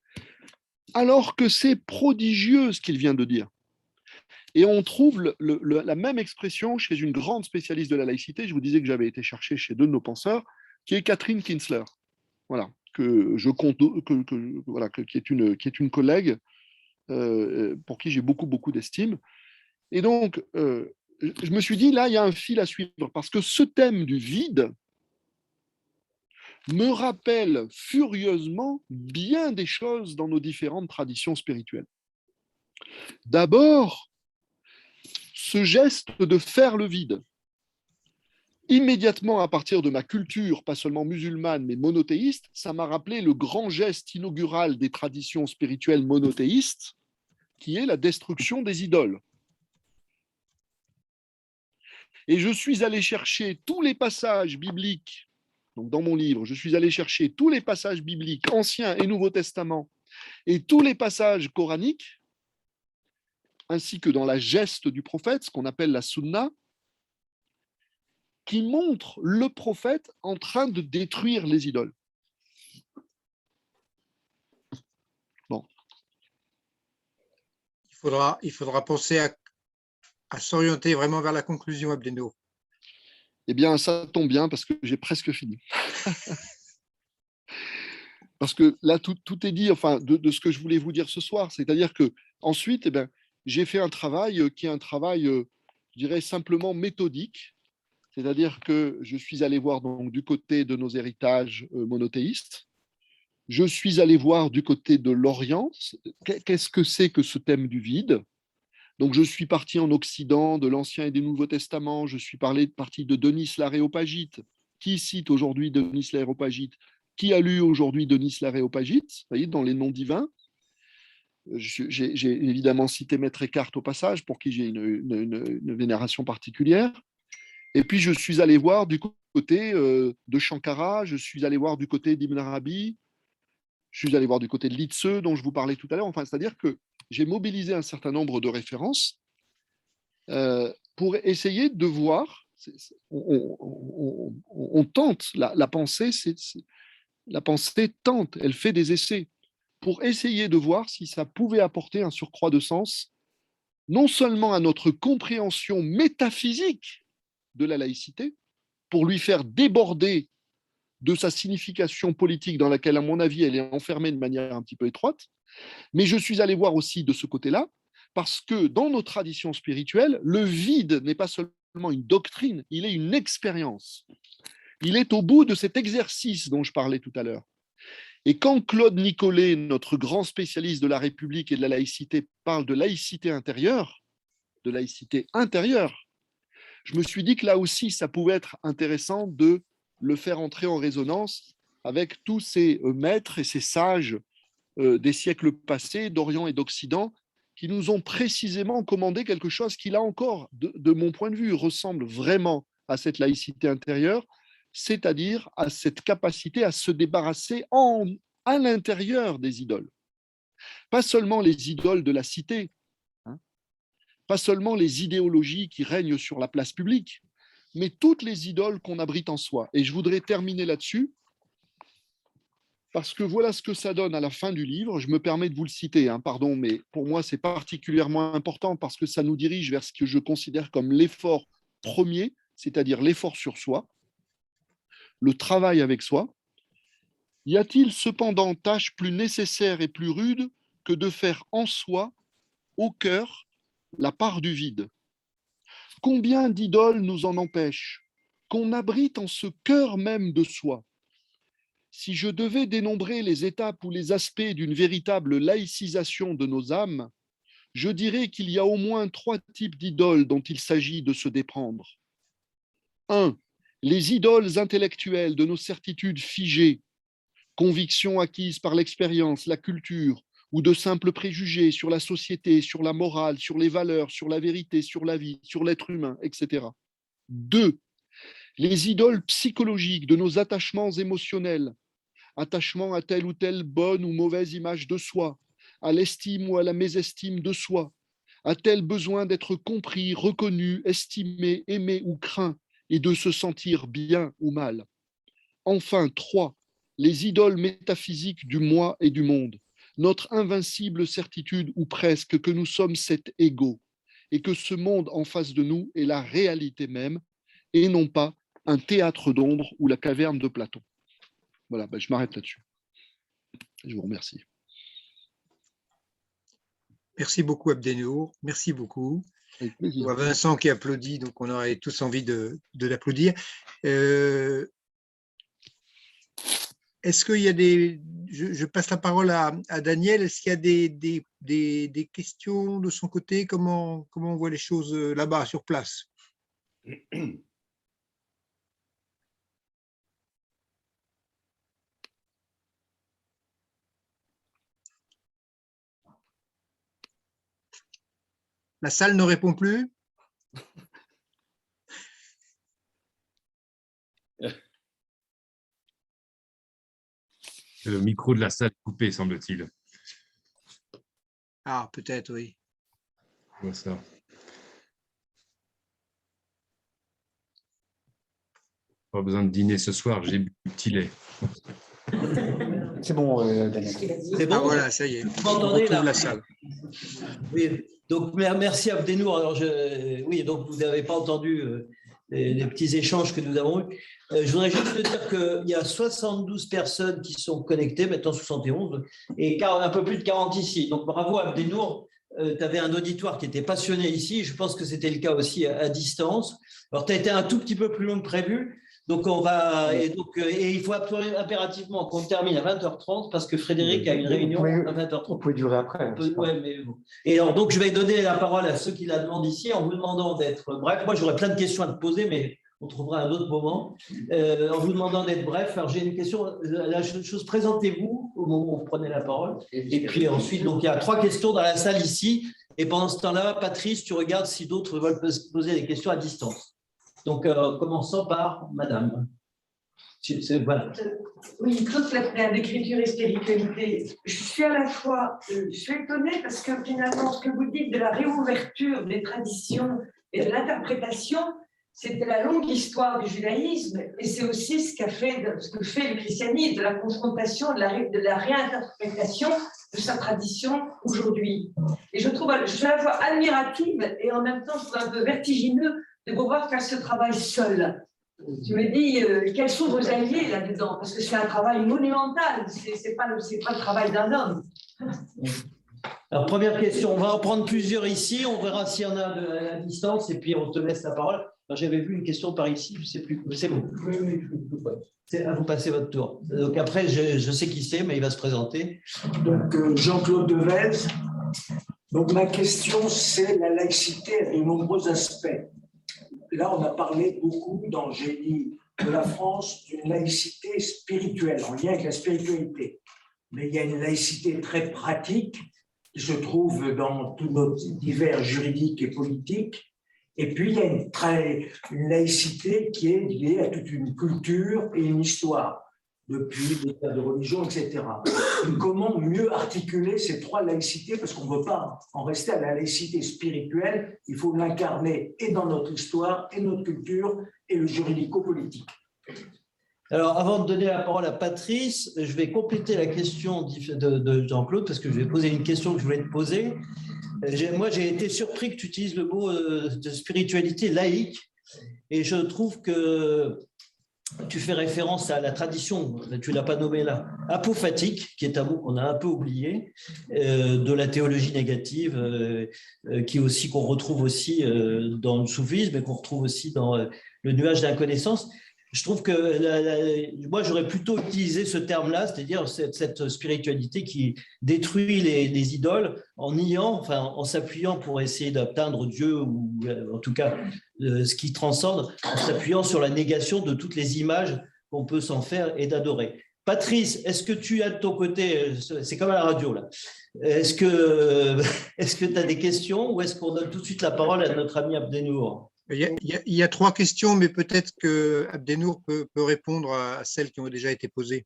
Alors que c'est prodigieux ce qu'il vient de dire. Et on trouve la même expression chez une grande spécialiste de la laïcité. Je vous disais que j'avais été chercher chez deux de nos penseurs, qui est Catherine Kinsler, voilà, que je compte, voilà, qui est une collègue pour qui j'ai beaucoup d'estime. Et donc, je me suis dit, là, il y a un fil à suivre, parce que ce thème du vide me rappelle furieusement bien des choses dans nos différentes traditions spirituelles. D'abord, ce geste de faire le vide. Immédiatement, à partir de ma culture, pas seulement musulmane, mais monothéiste, ça m'a rappelé le grand geste inaugural des traditions spirituelles monothéistes, qui est la destruction des idoles. Et je suis allé chercher tous les passages bibliques, donc dans mon livre, je suis allé chercher tous les passages bibliques, Ancien et Nouveau Testament, et tous les passages coraniques, ainsi que dans la geste du prophète, ce qu'on appelle la sunna, qui montre le prophète en train de détruire les idoles. Bon. Il faudra penser à s'orienter vraiment vers la conclusion, Abdeno. Eh bien, ça tombe bien parce que j'ai presque fini. Parce que là, tout est dit, enfin, de ce que je voulais vous dire ce soir. C'est-à-dire que ensuite, eh bien, j'ai fait un travail qui est un travail, je dirais, simplement méthodique. C'est-à-dire que je suis allé voir donc, du côté de nos héritages monothéistes. Je suis allé voir du côté de l'Orient. Qu'est-ce que c'est que ce thème du vide? Donc, je suis parti en Occident de l'Ancien et du Nouveau Testament. Je suis parti de Denis l'Aréopagite. Qui cite aujourd'hui Denis l'Aréopagite? Qui a lu aujourd'hui Denis l'Aréopagite? Vous voyez, dans les noms divins. J'ai évidemment cité Maître Eckhart au passage, pour qui j'ai une vénération particulière. Et puis, je suis allé voir du côté de Shankara, je suis allé voir du côté d'Ibn Arabi, je suis allé voir du côté de Litseux, dont je vous parlais tout à l'heure. Enfin, c'est-à-dire que j'ai mobilisé un certain nombre de références pour essayer de voir. On tente, la pensée, la pensée tente, elle fait des essais pour essayer de voir si ça pouvait apporter un surcroît de sens, non seulement à notre compréhension métaphysique de la laïcité, pour lui faire déborder de sa signification politique dans laquelle, à mon avis, elle est enfermée de manière un petit peu étroite, mais je suis allé voir aussi de ce côté-là, parce que dans nos traditions spirituelles, le vide n'est pas seulement une doctrine, il est une expérience. Il est au bout de cet exercice dont je parlais tout à l'heure. Et quand Claude Nicollet, notre grand spécialiste de la République et de la laïcité, parle de laïcité intérieure, je me suis dit que là aussi, ça pouvait être intéressant de le faire entrer en résonance avec tous ces maîtres et ces sages des siècles passés, d'Orient et d'Occident, qui nous ont précisément commandé quelque chose qui, là encore, de mon point de vue, ressemble vraiment à cette laïcité intérieure, c'est-à-dire à cette capacité à se débarrasser à l'intérieur des idoles. Pas seulement les idoles de la cité, hein, pas seulement les idéologies qui règnent sur la place publique, mais toutes les idoles qu'on abrite en soi. Et je voudrais terminer là-dessus, parce que voilà ce que ça donne à la fin du livre. Je me permets de vous le citer, hein, pardon, mais pour moi, c'est particulièrement important parce que ça nous dirige vers ce que je considère comme l'effort premier, c'est-à-dire l'effort sur soi, le travail avec soi. Y a-t-il cependant tâche plus nécessaire et plus rude que de faire en soi, au cœur, la part du vide. Combien d'idoles nous en empêchent, qu'on abrite en ce cœur même de soi? Si je devais dénombrer les étapes ou les aspects d'une véritable laïcisation de nos âmes, je dirais qu'il y a au moins 3 types d'idoles dont il s'agit de se déprendre. 1. Les idoles intellectuelles de nos certitudes figées, convictions acquises par l'expérience, la culture, ou de simples préjugés sur la société, sur la morale, sur les valeurs, sur la vérité, sur la vie, sur l'être humain, etc. 2. Les idoles psychologiques de nos attachements émotionnels, attachement à telle ou telle bonne ou mauvaise image de soi, à l'estime ou à la mésestime de soi, à tel besoin d'être compris, reconnu, estimé, aimé ou craint, et de se sentir bien ou mal. Enfin, 3. Les idoles métaphysiques du moi et du monde, notre invincible certitude, ou presque, que nous sommes cet ego, et que ce monde en face de nous est la réalité même, et non pas un théâtre d'ombre ou la caverne de Platon. Voilà, je m'arrête là-dessus. Je vous remercie. Merci beaucoup, Abdenour. Merci beaucoup. Avec plaisir. Je vois Vincent qui applaudit, donc on aurait tous envie de l'applaudir. Est-ce qu'il y a des… Je passe la parole à Daniel. Est-ce qu'il y a des questions de son côté? Comment on voit les choses là-bas, sur place? La salle ne répond plus? Le micro de la salle est coupé, semble-t-il. Ah, peut-être, oui. Je vois ça. Pas besoin de dîner ce soir, j'ai bu du petit lait. C'est bon, Daniel. C'est bon. Ah, voilà, ça y est. Vous On m'entendez retrouve là? la salle. Oui. Donc merci Abdenour. Alors oui, donc vous n'avez pas entendu les petits échanges que nous avons eus. Je voudrais juste te dire qu'il y a 72 personnes qui sont connectées, maintenant 71, et un peu plus de 40 ici. Donc bravo Abdenour. Tu avais un auditoire qui était passionné ici. Je pense que c'était le cas aussi à distance. Alors tu as été un tout petit peu plus long que prévu. Donc on va et il faut impérativement qu'on termine à 20h30 parce que Frédéric a une réunion à 20h30. On peut durer après. Ouais, mais bon. Et alors donc je vais donner la parole à ceux qui la demandent ici en vous demandant d'être bref. Moi j'aurais plein de questions à te poser, mais on trouvera un autre moment. En vous demandant d'être bref. Alors j'ai une question. La chose, présentez-vous au moment où vous prenez la parole. Et puis ensuite, donc il y a 3 questions dans la salle ici. Et pendant ce temps-là, Patrice, tu regardes si d'autres veulent poser des questions à distance. Donc, commençons par Madame. Voilà. Oui, Claude Lafrère, d'écriture et spiritualité. Je suis à la fois, je suis étonnée parce que finalement, ce que vous dites de la réouverture des traditions et de l'interprétation, c'était la longue histoire du judaïsme et c'est aussi ce que fait le christianisme, de la confrontation, de la réinterprétation de sa tradition aujourd'hui. Et je suis à la fois admirative et en même temps, je trouve un peu vertigineux de pouvoir faire ce travail seul. Je me dis, quels sont vos alliés là-dedans? Parce que c'est un travail monumental, ce n'est pas le travail d'un homme. Alors, première question, on va en prendre plusieurs ici, on verra s'il y en a à la distance, et puis on te laisse la parole. J'avais vu une question par ici, je ne sais plus. C'est bon. Vous passez votre tour. Donc après, je sais qui c'est, mais il va se présenter. Donc, Jean-Claude Devez. Donc, ma question, c'est la laïcité a de nombreux aspects. Là, on a parlé beaucoup dans Génie de la France d'une laïcité spirituelle, en lien avec la spiritualité. Mais il y a une laïcité très pratique qui se trouve dans tous nos divers juridiques et politiques. Et puis, il y a une laïcité qui est liée à toute une culture et une histoire, depuis des cas de religion, etc. Et comment mieux articuler ces 3 laïcités, parce qu'on ne veut pas en rester à la laïcité spirituelle, il faut l'incarner et dans notre histoire, et notre culture, et le juridico-politique. Alors, avant de donner la parole à Patrice, je vais compléter la question de Jean-Claude, parce que je vais poser une question que je voulais te poser. Moi, j'ai été surpris que tu utilises le mot de spiritualité laïque, et je trouve que tu fais référence à la tradition, tu ne l'as pas nommé là, apophatique, qui est un mot qu'on a un peu oublié, de la théologie négative, qu'on retrouve aussi dans le soufisme et qu'on retrouve aussi dans le nuage d'inconnaissance. Je trouve que moi, j'aurais plutôt utilisé ce terme-là, c'est-à-dire cette spiritualité qui détruit les idoles en niant, enfin, en s'appuyant pour essayer d'atteindre Dieu, ou en tout cas ce qui transcende, en s'appuyant sur la négation de toutes les images qu'on peut s'en faire et d'adorer. Patrice, est-ce que tu as de ton côté, c'est comme à la radio là, est-ce que tu as des questions ou est-ce qu'on donne tout de suite la parole à notre ami Abdenour ? Il y a 3 questions, mais peut-être que Abdenour peut répondre à celles qui ont déjà été posées.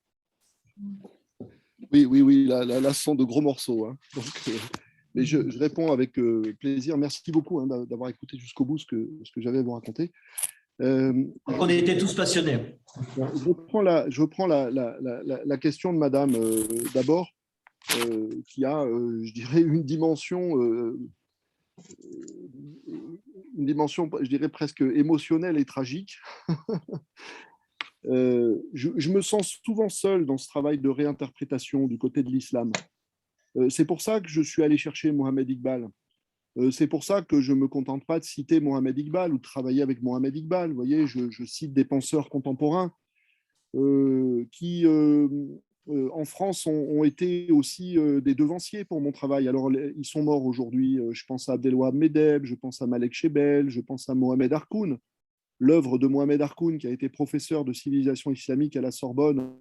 Oui, là, ce sont de gros morceaux. Hein. Donc, mais je réponds avec plaisir. Merci beaucoup d'avoir écouté jusqu'au bout ce que j'avais à vous raconter. On était tous passionnés. Je reprends la question de madame d'abord, qui a, je dirais, une dimension, je dirais, presque émotionnelle et tragique. Je me sens souvent seul dans ce travail de réinterprétation du côté de l'islam. C'est pour ça que je suis allé chercher Mohamed Iqbal. C'est pour ça que je ne me contente pas de citer Mohamed Iqbal ou de travailler avec Mohamed Iqbal. Vous voyez, je cite des penseurs contemporains qui, en France, ont été aussi des devanciers pour mon travail. Alors, ils sont morts aujourd'hui. Je pense à Abdelwahab Medeb, je pense à Malek Chebel, je pense à Mohamed Harkoun. L'œuvre de Mohamed Harkoun, qui a été professeur de civilisation islamique à la Sorbonne,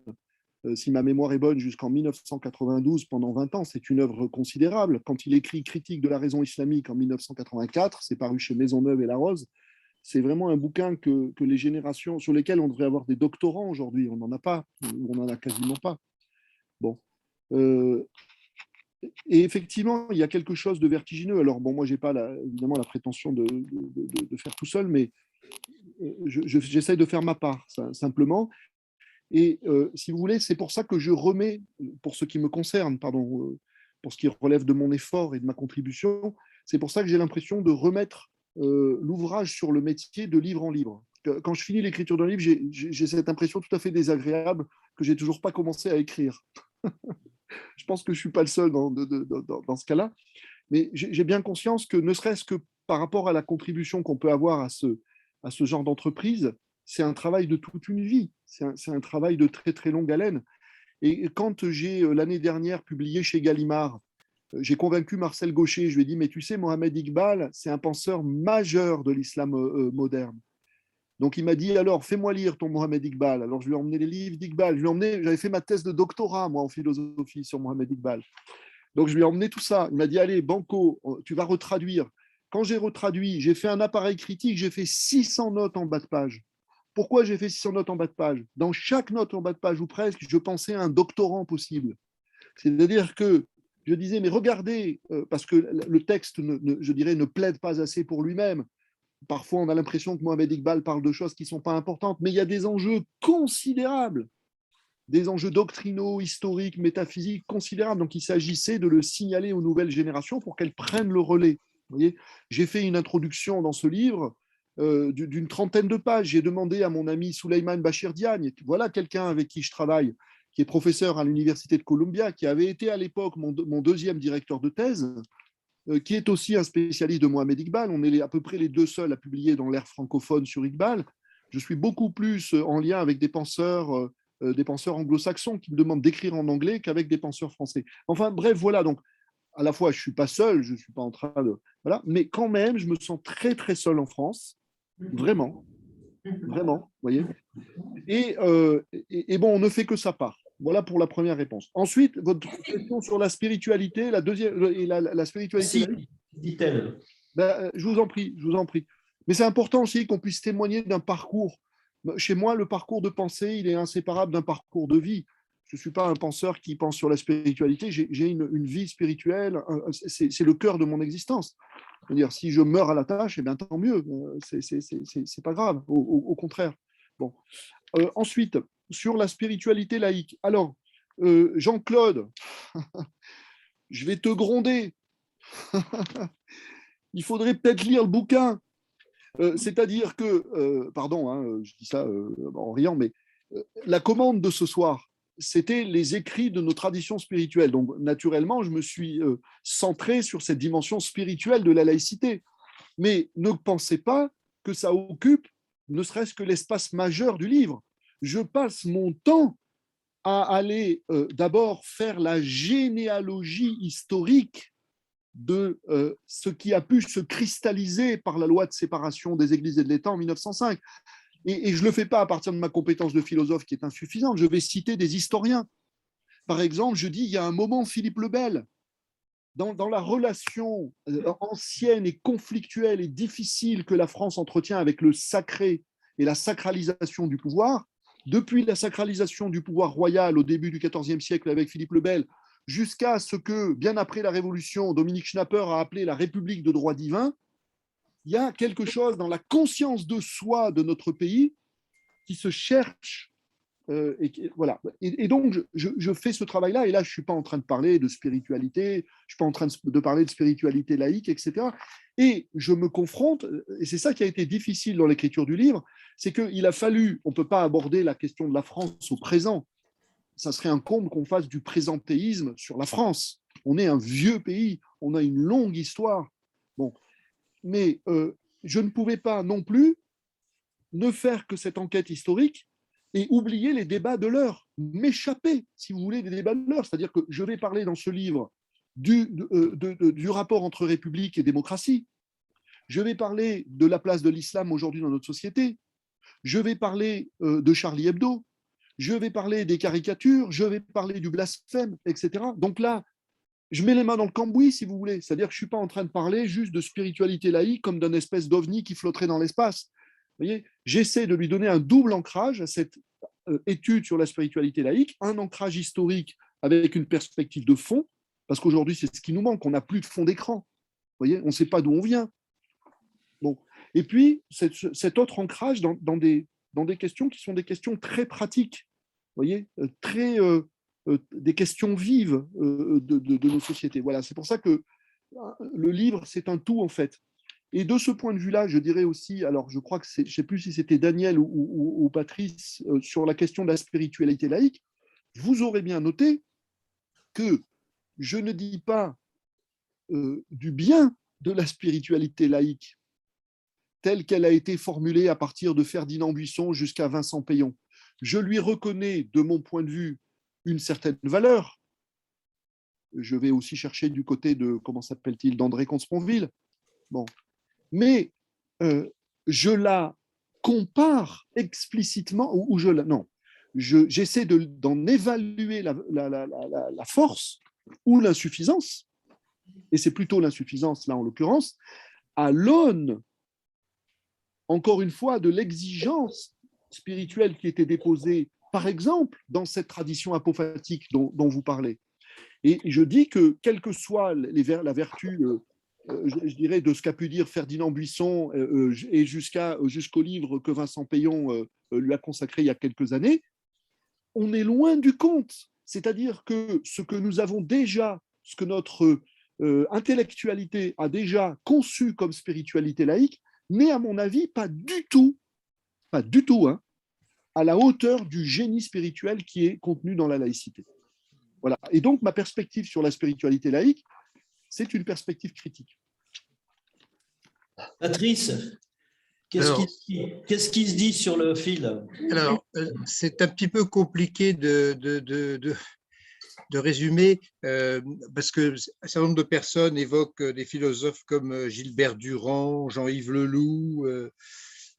si ma mémoire est bonne, jusqu'en 1992, pendant 20 ans, c'est une œuvre considérable. Quand il écrit Critique de la raison islamique en 1984, c'est paru chez Maisonneuve et La Rose, c'est vraiment un bouquin que les générations, sur lesquelles on devrait avoir des doctorants aujourd'hui, on n'en a pas, ou on n'en a quasiment pas. Bon. Et effectivement, il y a quelque chose de vertigineux. Alors, bon, moi, je n'ai pas évidemment la prétention de faire tout seul, mais j'essaie de faire ma part, simplement. Et si vous voulez, c'est pour ça que je remets, pour ce qui me concerne, pour ce qui relève de mon effort et de ma contribution, c'est pour ça que j'ai l'impression de remettre l'ouvrage sur le métier de livre en livre. Quand je finis l'écriture d'un livre, j'ai cette impression tout à fait désagréable que je n'ai toujours pas commencé à écrire. Je pense que je ne suis pas le seul dans ce cas-là, mais j'ai bien conscience que ne serait-ce que par rapport à la contribution qu'on peut avoir à ce genre d'entreprise, c'est un travail de toute une vie, c'est un travail de très très longue haleine. Et quand j'ai l'année dernière publié chez Gallimard, j'ai convaincu Marcel Gaucher, je lui ai dit, mais tu sais, Mohamed Iqbal, c'est un penseur majeur de l'islam moderne. Donc il m'a dit, alors fais-moi lire ton Mohamed Iqbal. Alors je lui ai emmené les livres d'Iqbal, j'avais fait ma thèse de doctorat, moi, en philosophie sur Mohamed Iqbal. Donc je lui ai emmené tout ça. Il m'a dit, allez, banco, tu vas retraduire. Quand j'ai retraduit, j'ai fait un appareil critique, j'ai fait 600 notes en bas de page. Pourquoi j'ai fait 600 notes en bas de page ? Dans chaque note en bas de page, ou presque, je pensais à un doctorant possible. C'est-à-dire que je disais, mais regardez, parce que le texte, je dirais, ne plaide pas assez pour lui-même. Parfois, on a l'impression que Mohamed Iqbal parle de choses qui ne sont pas importantes, mais il y a des enjeux considérables, des enjeux doctrinaux, historiques, métaphysiques considérables. Donc, il s'agissait de le signaler aux nouvelles générations pour qu'elles prennent le relais. Vous voyez, j'ai fait une introduction dans ce livre d'une trentaine de pages. J'ai demandé à mon ami Souleymane Bachir Diagne, voilà quelqu'un avec qui je travaille, qui est professeur à l'Université de Columbia, qui avait été à l'époque mon deuxième directeur de thèse, qui est aussi un spécialiste de Mohamed Iqbal. On est à peu près les deux seuls à publier dans l'ère francophone sur Iqbal. Je suis beaucoup plus en lien avec des penseurs anglo-saxons qui me demandent d'écrire en anglais qu'avec des penseurs français. Enfin, bref, voilà. Donc, à la fois, je ne suis pas seul, je ne suis pas en train de... Voilà, mais quand même, je me sens très, très seul en France. Vraiment. Vraiment, vous voyez. Et bon, on ne fait que sa part. Voilà pour la première réponse. Ensuite, votre question sur la spiritualité, la deuxième, et la spiritualité. Si, dit-elle. Ben, je vous en prie. Mais c'est important aussi qu'on puisse témoigner d'un parcours. Chez moi, le parcours de pensée, il est inséparable d'un parcours de vie. Je ne suis pas un penseur qui pense sur la spiritualité. J'ai une vie spirituelle. C'est le cœur de mon existence. C'est-à-dire, si je meurs à la tâche, eh bien, tant mieux. C'est pas grave. Au contraire. Bon. Ensuite, sur la spiritualité laïque. Alors, Jean-Claude, je vais te gronder. Il faudrait peut-être lire le bouquin. C'est-à-dire que, pardon, hein, je dis ça en riant, mais la commande de ce soir, c'était les écrits de nos traditions spirituelles. Donc, naturellement, je me suis centré sur cette dimension spirituelle de la laïcité. Mais ne pensez pas que ça occupe ne serait-ce que l'espace majeur du livre. Je passe mon temps à aller d'abord faire la généalogie historique de ce qui a pu se cristalliser par la loi de séparation des églises et de l'État en 1905. Et je ne le fais pas à partir de ma compétence de philosophe qui est insuffisante. Je vais citer des historiens. Par exemple, je dis, il y a un moment, Philippe le Bel, dans la relation ancienne et conflictuelle et difficile que la France entretient avec le sacré et la sacralisation du pouvoir, depuis la sacralisation du pouvoir royal au début du XIVe siècle avec Philippe le Bel, jusqu'à ce que, bien après la Révolution, Dominique Schnapper a appelé la République de droit divin, il y a quelque chose dans la conscience de soi de notre pays qui se cherche. Voilà. Et donc, je fais ce travail-là, et là, je ne suis pas en train de parler de spiritualité, je ne suis pas en train de parler de spiritualité laïque, etc. Et je me confronte, et c'est ça qui a été difficile dans l'écriture du livre, c'est qu'il a fallu, on ne peut pas aborder la question de la France au présent, ça serait un comble qu'on fasse du présentéisme sur la France. On est un vieux pays, on a une longue histoire. Bon. Mais je ne pouvais pas non plus ne faire que cette enquête historique et oublier les débats de l'heure, m'échapper, si vous voulez, des débats de l'heure. C'est-à-dire que je vais parler dans ce livre du rapport entre République et démocratie. Je vais parler de la place de l'islam aujourd'hui dans notre société. Je vais parler de Charlie Hebdo. Je vais parler des caricatures. Je vais parler du blasphème, etc. Donc là, je mets les mains dans le cambouis, si vous voulez. C'est-à-dire que je ne suis pas en train de parler juste de spiritualité laïque comme d'un espèce d'ovni qui flotterait dans l'espace. Vous voyez, j'essaie de lui donner un double ancrage à cette étude sur la spiritualité laïque, un ancrage historique avec une perspective de fond, parce qu'aujourd'hui, c'est ce qui nous manque. On n'a plus de fond d'écran. Vous voyez, on ne sait pas d'où on vient. Bon. Et puis, cet autre ancrage dans des questions qui sont des questions très pratiques, vous voyez, des questions vives de nos sociétés. Voilà, c'est pour ça que le livre, c'est un tout, en fait. Et de ce point de vue-là, je dirais aussi, alors je crois que je ne sais plus si c'était Daniel ou Patrice, sur la question de la spiritualité laïque, vous aurez bien noté que je ne dis pas du bien de la spiritualité laïque telle qu'elle a été formulée à partir de Ferdinand Buisson jusqu'à Vincent Payon. Je lui reconnais, de mon point de vue, une certaine valeur. Je vais aussi chercher du côté de, comment s'appelle-t-il, d'André Comte-Sponville. Bon. Mais je la compare explicitement, j'essaie d'en évaluer la force ou l'insuffisance, et c'est plutôt l'insuffisance là en l'occurrence, à l'aune, encore une fois, de l'exigence spirituelle qui était déposée, par exemple, dans cette tradition apophatique dont vous parlez. Et je dis que, quelle que soit la vertu, je dirais, de ce qu'a pu dire Ferdinand Buisson et jusqu'au livre que Vincent Payon lui a consacré il y a quelques années, on est loin du compte. C'est-à-dire que ce que nous avons déjà, ce que notre intellectualité a déjà conçu comme spiritualité laïque, n'est à mon avis pas du tout, hein, à la hauteur du génie spirituel qui est contenu dans la laïcité. Voilà. Et donc, ma perspective sur la spiritualité laïque, c'est une perspective critique. Patrice, qu'est-ce qui se dit sur le fil? Alors, c'est un petit peu compliqué de résumer, parce que un certain nombre de personnes évoquent des philosophes comme Gilbert Durand, Jean-Yves Leloup,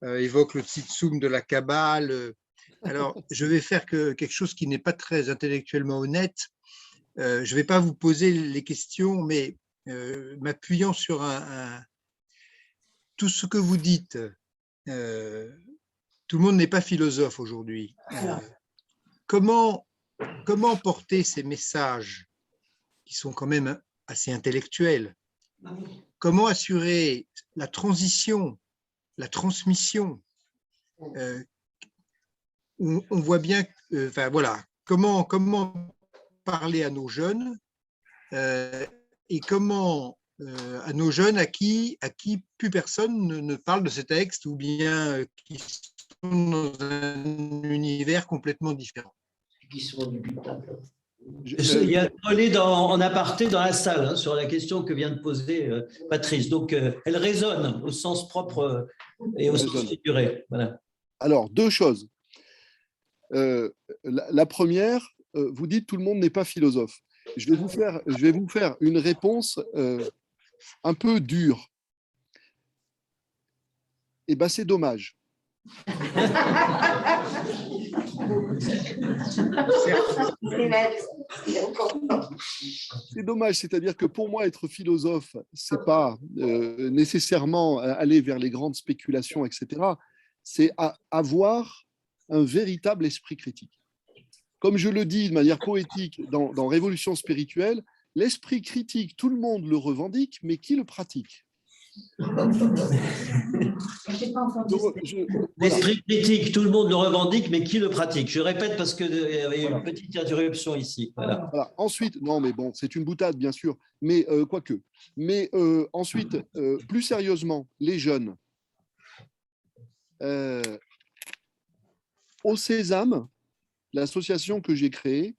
évoquent le Tsitsum de la Kabbale. Alors, je vais faire quelque chose qui n'est pas très intellectuellement honnête. Je ne vais pas vous poser les questions, mais m'appuyant sur tout ce que vous dites. Tout le monde n'est pas philosophe aujourd'hui. Comment porter ces messages qui sont quand même assez intellectuels? Comment assurer la transition, la transmission? On voit bien, voilà, comment parler à nos jeunes et comment à nos jeunes à qui plus personne ne parle de ces textes ou bien qui sont dans un univers complètement différent. Qui sont indubitables. Il y a un relais en aparté dans la salle hein, sur la question que vient de poser Patrice. Donc, elle résonne au sens propre et au sens figuré. Voilà. Alors, deux choses. La première, vous dites tout le monde n'est pas philosophe. Je vais vous faire une réponse un peu dure. Eh bien, c'est dommage. C'est dommage, c'est-à-dire que pour moi, être philosophe, c'est pas nécessairement aller vers les grandes spéculations, etc. C'est avoir un véritable esprit critique. Comme je le dis de manière poétique dans Révolution spirituelle, l'esprit critique, tout le monde le revendique, mais qui le pratique ? L'esprit critique, tout le monde le revendique, mais qui le pratique? Je répète parce qu'il y avait une petite interruption ici. Voilà. Voilà. Ensuite, non, mais bon, c'est une boutade, bien sûr, mais quoique. Mais ensuite, plus sérieusement, les jeunes. Au Sésame, l'association que j'ai créée,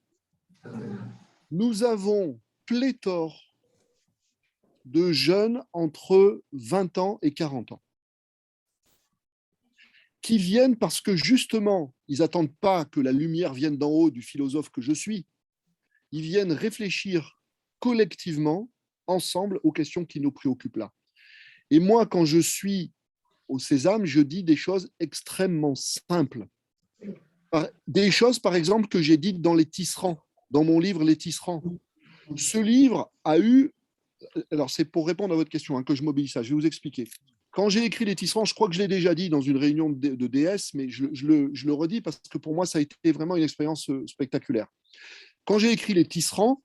nous avons pléthore de jeunes entre 20 ans et 40 ans qui viennent parce que justement, ils n'attendent pas que la lumière vienne d'en haut du philosophe que je suis. Ils viennent réfléchir collectivement, ensemble, aux questions qui nous préoccupent là. Et moi, quand je suis au Sésame, je dis des choses extrêmement simples. Des choses, par exemple, que j'ai dites dans Les Tisserands, dans mon livre Les Tisserands. Ce livre a eu... Alors, c'est pour répondre à votre question que je mobilise ça. Je vais vous expliquer. Quand j'ai écrit Les Tisserands, je crois que je l'ai déjà dit dans une réunion de DS, mais je le redis parce que pour moi, ça a été vraiment une expérience spectaculaire. Quand j'ai écrit Les Tisserands,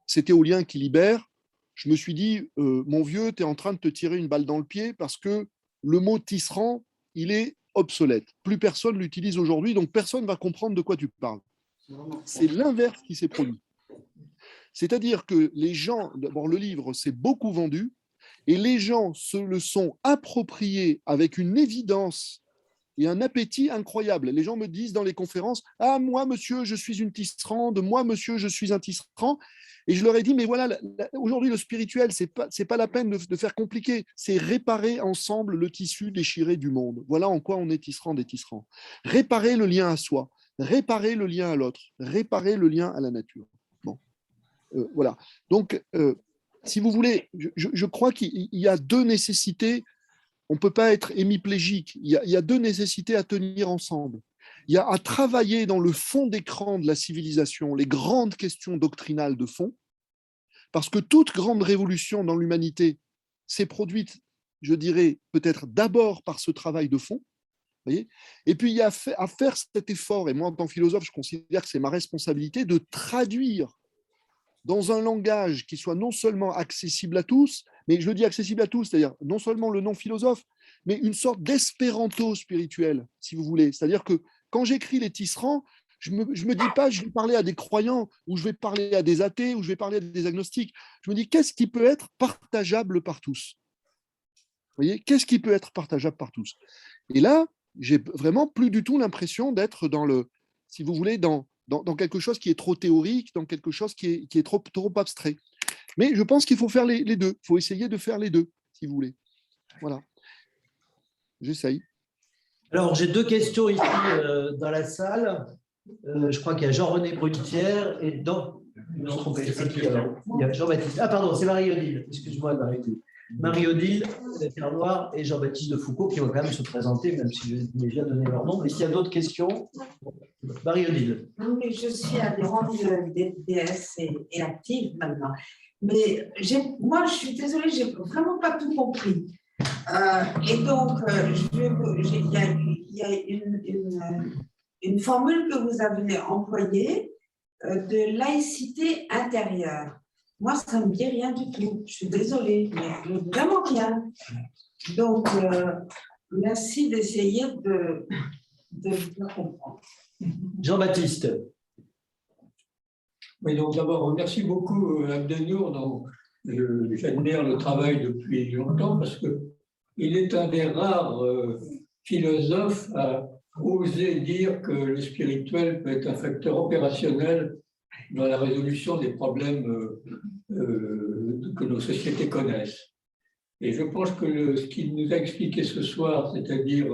c'était Au lien qui libère. Je me suis dit, mon vieux, tu es en train de te tirer une balle dans le pied parce que le mot tisserand, il est obsolète. Plus personne l'utilise aujourd'hui, donc personne ne va comprendre de quoi tu parles. C'est l'inverse qui s'est produit. C'est-à-dire que les gens, d'abord le livre s'est beaucoup vendu, et les gens se le sont appropriés avec une évidence et un appétit incroyable. Les gens me disent dans les conférences, « Ah, moi, monsieur, je suis une tisserande, moi, monsieur, je suis un tisserand. » Et je leur ai dit, mais voilà, aujourd'hui, le spirituel, ce n'est pas la peine de faire compliqué, c'est réparer ensemble le tissu déchiré du monde. Voilà en quoi on est tisserand des tisserands. Réparer le lien à soi, réparer le lien à l'autre, réparer le lien à la nature. Bon. Voilà. Donc, si vous voulez, je crois qu'il y a deux nécessités. On ne peut pas être hémiplégique. Il y a deux nécessités à tenir ensemble. Il y a à travailler dans le fond d'écran de la civilisation, les grandes questions doctrinales de fond, parce que toute grande révolution dans l'humanité s'est produite, je dirais, peut-être d'abord par ce travail de fond. Voyez, et puis il y a à faire cet effort, et moi en tant que philosophe, je considère que c'est ma responsabilité de traduire dans un langage qui soit non seulement accessible à tous, mais je le dis accessible à tous, c'est-à-dire non seulement le non-philosophe, mais une sorte d'espéranto spirituel, si vous voulez. C'est-à-dire que quand j'écris Les Tisserands, je me dis pas je vais parler à des croyants, ou je vais parler à des athées, ou je vais parler à des agnostiques. Je me dis qu'est-ce qui peut être partageable par tous? Vous voyez, qu'est-ce qui peut être partageable par tous? Et là, j'ai vraiment plus du tout l'impression d'être dans le, si vous voulez, dans quelque chose qui est trop théorique, dans quelque chose qui est trop abstrait. Mais je pense qu'il faut faire les deux. Il faut essayer de faire les deux, si vous voulez. Voilà. J'essaye. Alors, j'ai deux questions ici dans la salle. Je crois qu'il y a Jean-René Brunetière et dans... Non, c'est qui alors? Il y a Jean-Baptiste. Ah, pardon, c'est Marie-Odile. Excuse-moi, Marie-Odile. Marie-Odile, Terre Noire et Jean-Baptiste de Foucault qui vont quand même se présenter, même si je viens de donner leur nom. Mais s'il y a d'autres questions, Marie-Odile. Oui, je suis adhérente des DS et active maintenant. Mais moi, je suis désolée, je n'ai vraiment pas tout compris. Et donc, il y a une formule que vous avez employée de laïcité intérieure. Moi, ça ne me dit rien du tout. Je suis désolée, mais vraiment rien. Donc, merci d'essayer de bien comprendre. Jean-Baptiste. Oui, donc d'abord, merci beaucoup Abdenour. j'admire le travail depuis longtemps parce qu'il est un des rares philosophes à oser dire que le spirituel peut être un facteur opérationnel dans la résolution des problèmes que nos sociétés connaissent. Et je pense que ce qu'il nous a expliqué ce soir, c'est-à-dire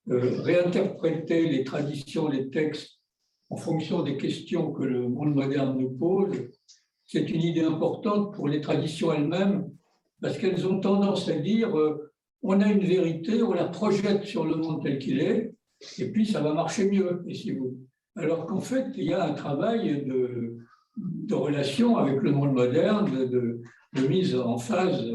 réinterpréter les traditions, les textes en fonction des questions que le monde moderne nous pose, c'est une idée importante pour les traditions elles-mêmes, parce qu'elles ont tendance à dire on a une vérité, on la projette sur le monde tel qu'il est, et puis ça va marcher mieux, et si vous. Alors qu'en fait, il y a un travail de relation avec le monde moderne, de mise en phase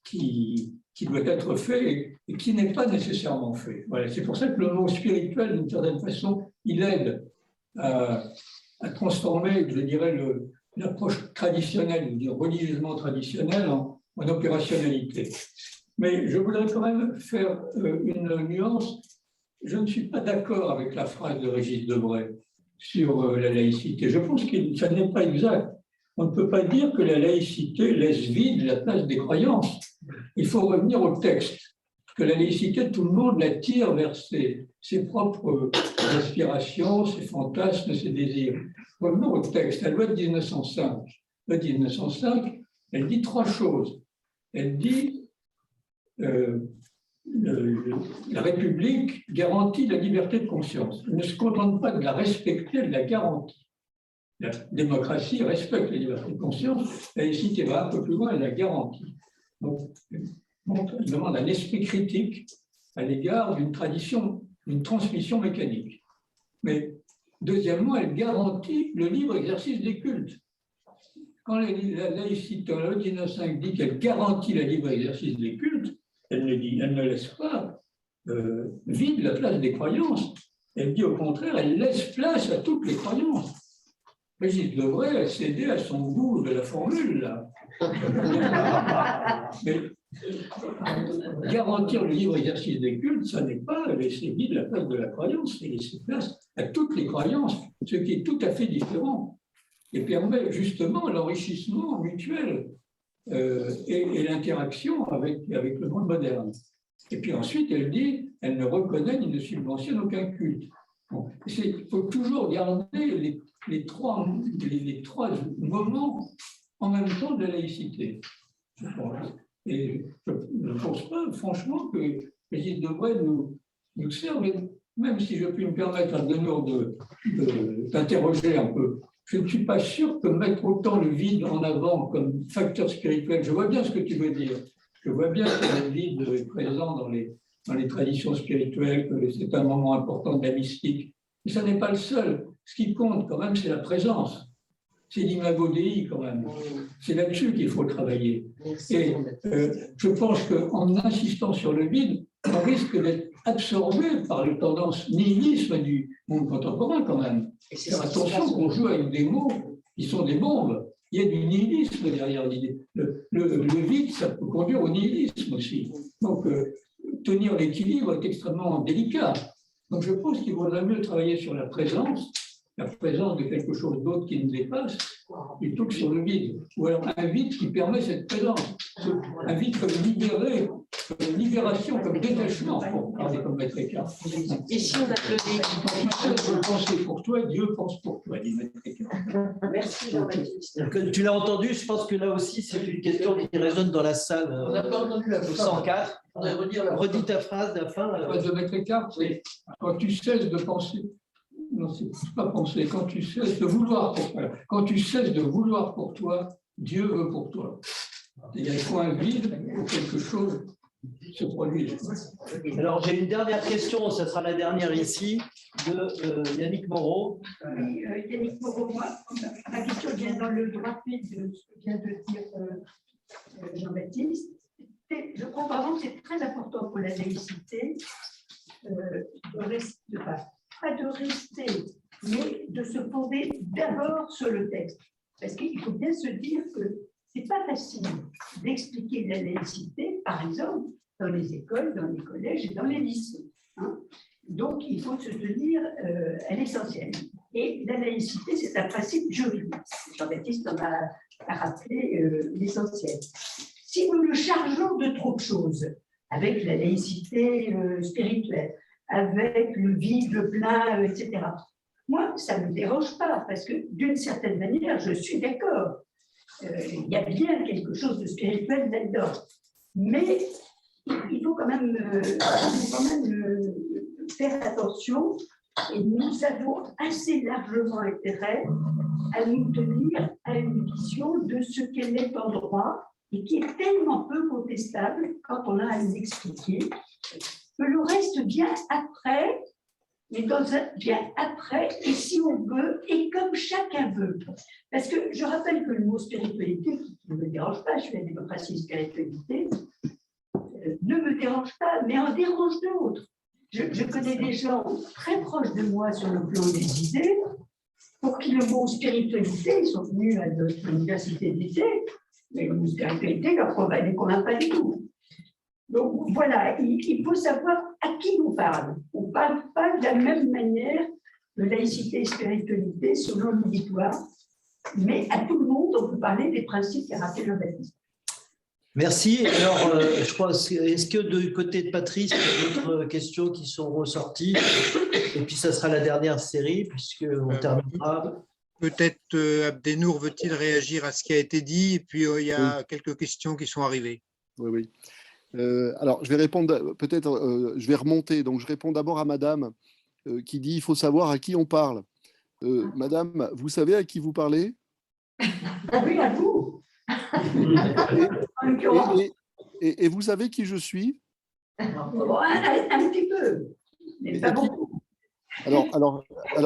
qui doit être fait et qui n'est pas nécessairement fait. Voilà, c'est pour ça que le mot spirituel, d'une certaine façon, il aide à transformer, je dirais, l'approche traditionnelle, religieusement traditionnelle, en opérationnalité. Mais je voudrais quand même faire une nuance. Je ne suis pas d'accord avec la phrase de Régis Debray sur la laïcité. Je pense que ça n'est pas exact. On ne peut pas dire que la laïcité laisse vide la place des croyances. Il faut revenir au texte. Que la laïcité, tout le monde la tire vers ses propres aspirations, ses fantasmes, ses désirs. Revenons au texte. La loi de 1905. La loi de 1905, elle dit trois choses. Elle dit la République garantit la liberté de conscience. Elle ne se contente pas de la respecter, elle la garantit. La démocratie respecte la liberté de conscience, la laïcité va un peu plus loin, elle la garantit. Donc, elle demande un esprit critique à l'égard d'une tradition, d'une transmission mécanique. Mais deuxièmement, elle garantit le libre exercice des cultes. Quand la laïcité, la loi 1905 dit qu'elle garantit le libre exercice des cultes, elle ne laisse pas vide la place des croyances. Elle dit au contraire, elle laisse place à toutes les croyances. Régis Debray a cédé à son goût de la formule, là. Mais garantir le libre exercice des cultes, ça n'est pas laisser vide la place de la croyance, c'est laisser place à toutes les croyances, ce qui est tout à fait différent, et permet justement l'enrichissement mutuel et l'interaction avec le monde moderne. Et puis ensuite, elle dit, elle ne reconnaît ni ne subventionne aucun culte. Bon, il faut toujours garder les trois moments en même temps de la laïcité. Et je ne pense pas, franchement, que Régis Debray nous serve, même si je puis me permettre à Dennour d'interroger un peu. Je ne suis pas sûr que mettre autant le vide en avant comme facteur spirituel, je vois bien ce que tu veux dire. Je vois bien que le vide est présent dans les traditions spirituelles, que c'est un moment important de la mystique. Mais ça n'est pas le seul. Ce qui compte quand même, c'est la présence. C'est l'imago Dei quand même. C'est là-dessus qu'il faut travailler. Et je pense qu'en insistant sur le vide, on risque d'être absorbé par les tendances nihilisme du monde contemporain quand même. Faire attention qu'on joue avec des mots qui sont des bombes. Il y a du nihilisme derrière l'idée. Le vide, ça peut conduire au nihilisme aussi. Donc, tenir l'équilibre est extrêmement délicat. Donc, je pense qu'il vaudrait mieux travailler sur la présence de quelque chose d'autre qui nous dépasse, plutôt que sur le vide. Ou alors un vide qui permet cette présence. Un vide comme libéré, comme libération, comme détachement, pour parler comme Maître Eckhart. Et si on appelait... Je pense pour toi, Dieu pense pour toi, dit Maître Eckhart. Merci Jean-Baptiste. Tu l'as entendu, je pense que là aussi, c'est une question qui résonne dans la salle. On n'a pas entendu la 104. Redis ta phrase de la fin. La phrase de Maître Eckhart, c'est quand tu cesses de penser. Non, c'est pas penser. Quand tu cesses de vouloir pour toi, quand tu cesses de vouloir pour toi, Dieu veut pour toi. Il y a un vide où quelque chose se produit. Alors, j'ai une dernière question, ce sera la dernière ici, de Yannick Moreau. Yannick Moreau, moi, ma question vient dans le droit fil de ce que vient de dire Jean-Baptiste. Je crois vraiment que c'est très important pour la laïcité pas de rester, mais de se fonder d'abord sur le texte. Parce qu'il faut bien se dire que ce n'est pas facile d'expliquer la laïcité, par exemple, dans les écoles, dans les collèges et dans les lycées. Hein. Donc, il faut se tenir à l'essentiel. Et la laïcité, c'est un principe juridique. Jean-Baptiste en a rappelé l'essentiel. Si nous le chargeons de trop de choses, avec la laïcité spirituelle, avec le vide, le plein, etc., moi, ça ne me dérange pas, parce que d'une certaine manière, je suis d'accord. Il y a bien quelque chose de spirituel là-dedans. Mais il faut quand même, faire attention, et nous avons assez largement intérêt à nous tenir à une vision de ce qu'est l'état droit et qui est tellement peu contestable quand on a à l'expliquer, que le reste vient après, mais vient après, et si on veut, et comme chacun veut. Parce que je rappelle que le mot spiritualité, qui ne me dérange pas, je suis la démocratie spiritualité, ne me dérange pas, mais en dérange d'autres. Je connais des gens très proches de moi sur le plan des idées, pour qui le mot spiritualité, ils sont venus à notre université d'idées, mais le mot spiritualité ne les convainc pas du tout. Donc voilà, il faut savoir à qui on parle. On ne parle pas de la même manière de laïcité et spiritualité selon l'auditoire, mais à tout le monde, on peut parler des principes qu'a rappelé Jean-Baptiste. Merci. Alors, je crois, est-ce que du côté de Patrice, il y a d'autres questions qui sont ressorties? Et puis, ça sera la dernière série, puisqu'on terminera. Peut-être Abdenour veut-il réagir à ce qui a été dit, et puis il y a quelques questions qui sont arrivées. Oui. Alors, je vais répondre, peut-être, je vais remonter. Donc, je réponds d'abord à Madame qui dit il faut savoir à qui on parle. Madame, vous savez à qui vous parlez? Oui, à vous. Et vous savez qui je suis? Un petit peu, mais pas beaucoup. Alors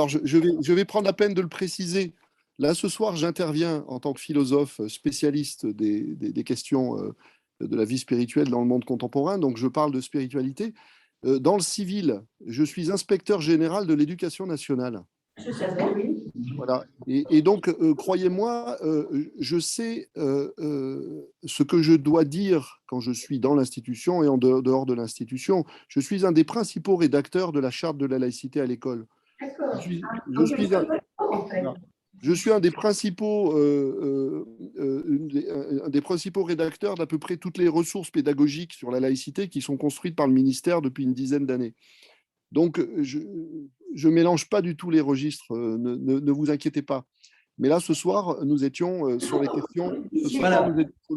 je vais prendre la peine de le préciser. Là, ce soir, j'interviens en tant que philosophe spécialiste des questions de la vie spirituelle dans le monde contemporain. Donc, je parle de spiritualité. Dans le civil, je suis inspecteur général de l'éducation nationale. Je savais, oui. Voilà. Et donc, croyez-moi, je sais ce que je dois dire quand je suis dans l'institution et en dehors de l'institution. Je suis un des principaux rédacteurs de la charte de la laïcité à l'école. D'accord. Je suis un des principaux rédacteurs d'à peu près toutes les ressources pédagogiques sur la laïcité qui sont construites par le ministère depuis une dizaine d'années. Donc, je ne mélange pas du tout les registres, ne vous inquiétez pas. Mais là, ce soir, nous étions sur les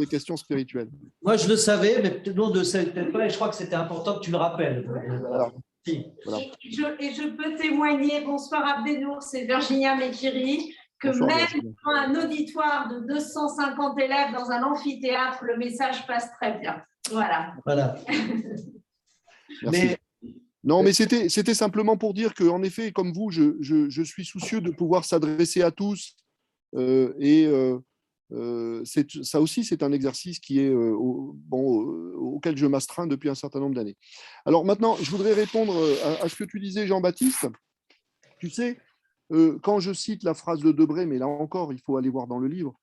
questions spirituelles. Moi, je le savais, mais tout le monde ne le savait peut-être pas, et je crois que c'était important que tu le rappelles. Voilà. Voilà. Et je peux témoigner, bonsoir Abdenour, c'est Virginia Mekiri, que Bonsoir, même dans un auditoire de 250 élèves dans un amphithéâtre, le message passe très bien. Voilà. Merci. Non, mais c'était simplement pour dire qu'en effet, comme vous, je suis soucieux de pouvoir s'adresser à tous. Ça aussi, c'est un exercice qui est, auquel je m'astreins depuis un certain nombre d'années. Alors maintenant, je voudrais répondre à ce que tu disais, Jean-Baptiste. Tu sais, quand je cite la phrase de Debré, mais là encore, il faut aller voir dans le livre,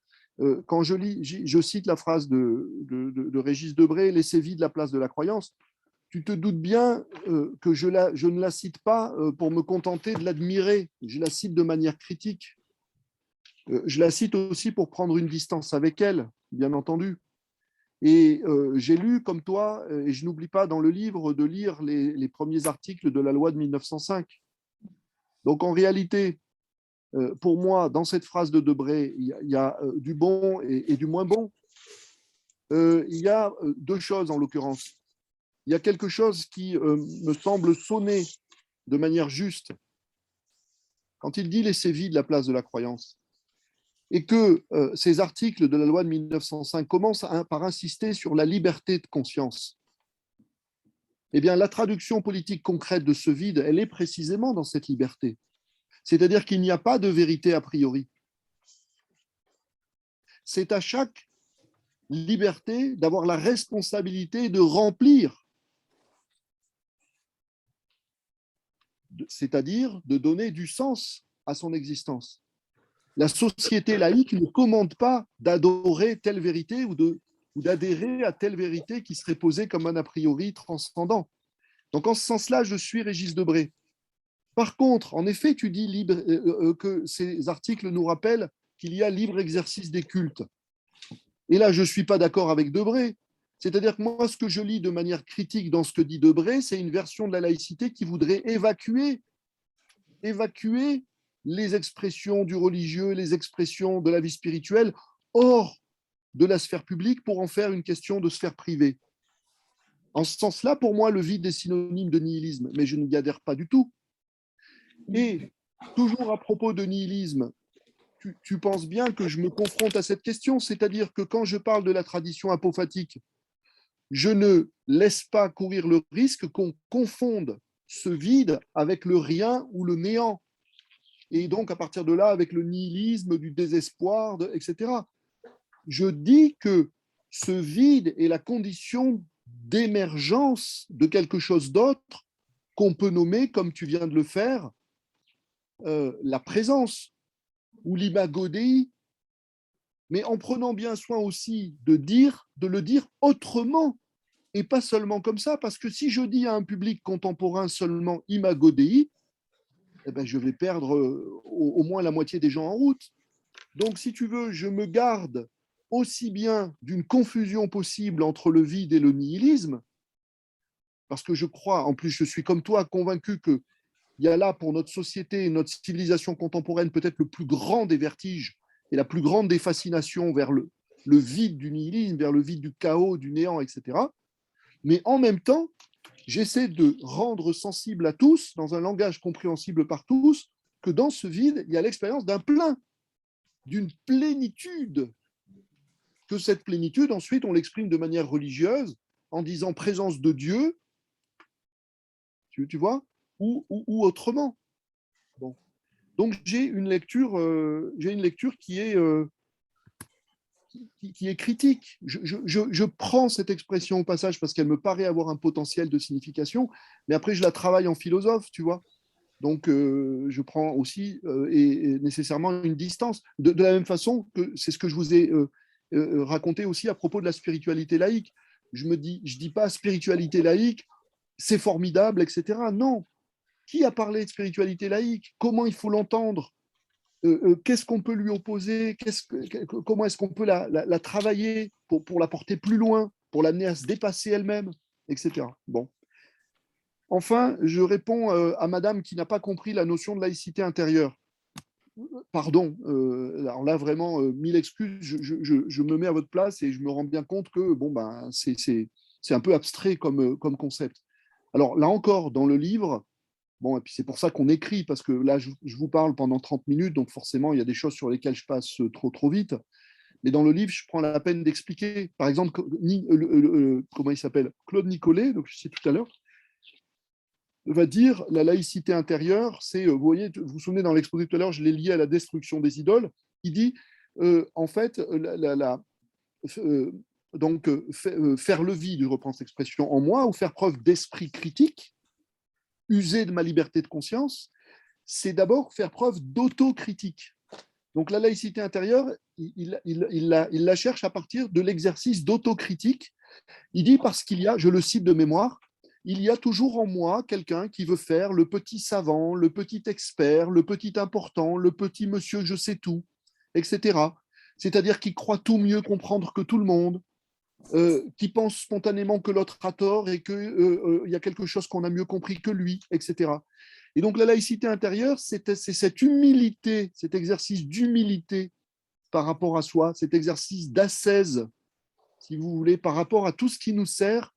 quand je cite la phrase de Régis Debré, « Laissez vide la place de la croyance », tu te doutes bien que je ne la cite pas pour me contenter de l'admirer, je la cite de manière critique. Je la cite aussi pour prendre une distance avec elle, bien entendu. Et j'ai lu, comme toi, et je n'oublie pas dans le livre de lire les premiers articles de la loi de 1905. Donc en réalité, pour moi, dans cette phrase de Debré, il y a du bon et du moins bon. Il y a deux choses en l'occurrence. Il y a quelque chose qui me semble sonner de manière juste. Quand il dit « laisser vide la place de la croyance », et que ces articles de la loi de 1905 commencent par insister sur la liberté de conscience, eh bien, la traduction politique concrète de ce vide, elle est précisément dans cette liberté. C'est-à-dire qu'il n'y a pas de vérité a priori. C'est à chaque liberté d'avoir la responsabilité de remplir, c'est-à-dire de donner du sens à son existence. La société laïque ne commande pas d'adorer telle vérité ou d'adhérer à telle vérité qui serait posée comme un a priori transcendant. Donc, en ce sens-là, je suis Régis Debré. Par contre, en effet, tu dis que ces articles nous rappellent qu'il y a libre exercice des cultes. Et là, je ne suis pas d'accord avec Debré. C'est-à-dire que moi, ce que je lis de manière critique dans ce que dit Debré, c'est une version de la laïcité qui voudrait évacuer les expressions du religieux, les expressions de la vie spirituelle hors de la sphère publique pour en faire une question de sphère privée. En ce sens-là, pour moi, le vide est synonyme de nihilisme, mais je n'y adhère pas du tout. Et toujours à propos de nihilisme, tu penses bien que je me confronte à cette question, c'est-à-dire que quand je parle de la tradition apophatique, je ne laisse pas courir le risque qu'on confonde ce vide avec le rien ou le néant. Et donc, à partir de là, avec le nihilisme, du désespoir, etc. Je dis que ce vide est la condition d'émergence de quelque chose d'autre qu'on peut nommer, comme tu viens de le faire, la présence ou l'imago Dei, mais en prenant bien soin aussi de le dire autrement et pas seulement comme ça, parce que si je dis à un public contemporain seulement imago Dei, eh ben, je vais perdre au moins la moitié des gens en route. Donc, si tu veux, je me garde aussi bien d'une confusion possible entre le vide et le nihilisme, parce que je crois, en plus je suis comme toi convaincu qu'il y a là pour notre société et notre civilisation contemporaine peut-être le plus grand des vertiges et la plus grande des fascinations vers le vide du nihilisme, vers le vide du chaos, du néant, etc. Mais en même temps, j'essaie de rendre sensible à tous, dans un langage compréhensible par tous, que dans ce vide, il y a l'expérience d'un plein, d'une plénitude, que cette plénitude, ensuite, on l'exprime de manière religieuse, en disant présence de Dieu, tu vois, ou autrement. Bon. Donc, j'ai une lecture qui est critique. Je prends cette expression au passage parce qu'elle me paraît avoir un potentiel de signification, mais après, je la travaille en philosophe, tu vois. Donc, je prends aussi et nécessairement une distance. De la même façon que c'est ce que je vous ai raconté aussi à propos de la spiritualité laïque. Je dis pas spiritualité laïque, c'est formidable, etc. Non. Qui a parlé de spiritualité laïque? Comment il faut l'entendre? Qu'est-ce qu'on peut lui opposer? Comment est-ce qu'on peut la travailler pour la porter plus loin, pour l'amener à se dépasser elle-même, etc. Bon. Enfin, je réponds à madame qui n'a pas compris la notion de laïcité intérieure. Pardon, alors là, vraiment, mille excuses, je me mets à votre place et je me rends bien compte que bon, ben, c'est un peu abstrait comme concept. Alors là encore, dans le livre, bon, et puis c'est pour ça qu'on écrit, parce que là, je vous parle pendant 30 minutes, donc forcément, il y a des choses sur lesquelles je passe trop vite. Mais dans le livre, je prends la peine d'expliquer. Par exemple, comment il s'appelle? Claude Nicollet, donc je sais tout à l'heure, va dire la laïcité intérieure, c'est, vous voyez, vous vous souvenez dans l'exposé tout à l'heure, je l'ai lié à la destruction des idoles. Il dit, en fait, faire le vide, je reprends cette expression, en moi, ou faire preuve d'esprit critique, user de ma liberté de conscience, c'est d'abord faire preuve d'autocritique. Donc la laïcité intérieure, il la cherche à partir de l'exercice d'autocritique. Il dit parce qu'il y a, je le cite de mémoire, il y a toujours en moi quelqu'un qui veut faire le petit savant, le petit expert, le petit important, le petit monsieur je sais tout, etc. C'est-à-dire qui croit tout mieux comprendre que tout le monde, qui pense spontanément que l'autre a tort et qu'il y a quelque chose qu'on a mieux compris que lui, etc. Et donc la laïcité intérieure, c'est cette humilité, cet exercice d'humilité par rapport à soi, cet exercice d'ascèse, si vous voulez, par rapport à tout ce qui nous sert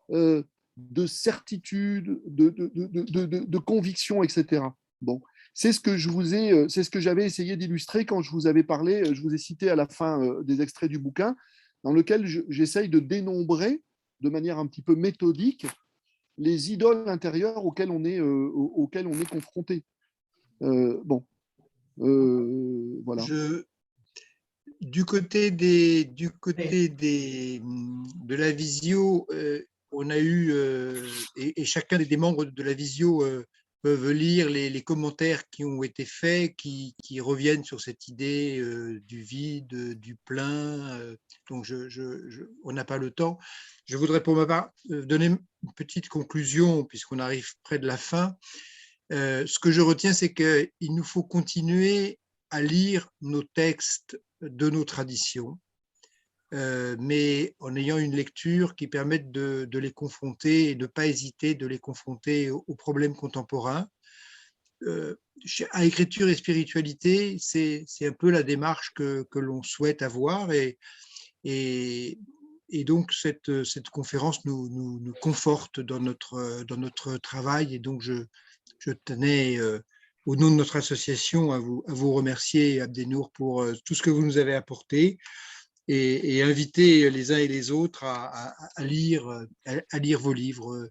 de certitude, de conviction, etc. Bon, c'est ce que c'est ce que j'avais essayé d'illustrer quand je vous avais parlé, je vous ai cité à la fin des extraits du bouquin, dans lequel j'essaye de dénombrer de manière un petit peu méthodique les idoles intérieures auxquelles on est confronté. Bon, voilà. Du côté de la visio, on a eu, et chacun des membres de la visio peuvent lire les commentaires qui ont été faits, qui reviennent sur cette idée du vide, du plein. Donc, on n'a pas le temps. Je voudrais pour ma part donner une petite conclusion, puisqu'on arrive près de la fin. Ce que je retiens, c'est qu'il nous faut continuer à lire nos textes de nos traditions, mais en ayant une lecture qui permette de les confronter et de ne pas hésiter de les confronter aux problèmes contemporains. À écriture et spiritualité, c'est un peu la démarche que l'on souhaite avoir et donc cette conférence nous conforte dans notre travail et donc je tenais au nom de notre association à vous remercier, Abdenour, pour tout ce que vous nous avez apporté et inviter les uns et les autres à lire vos livres.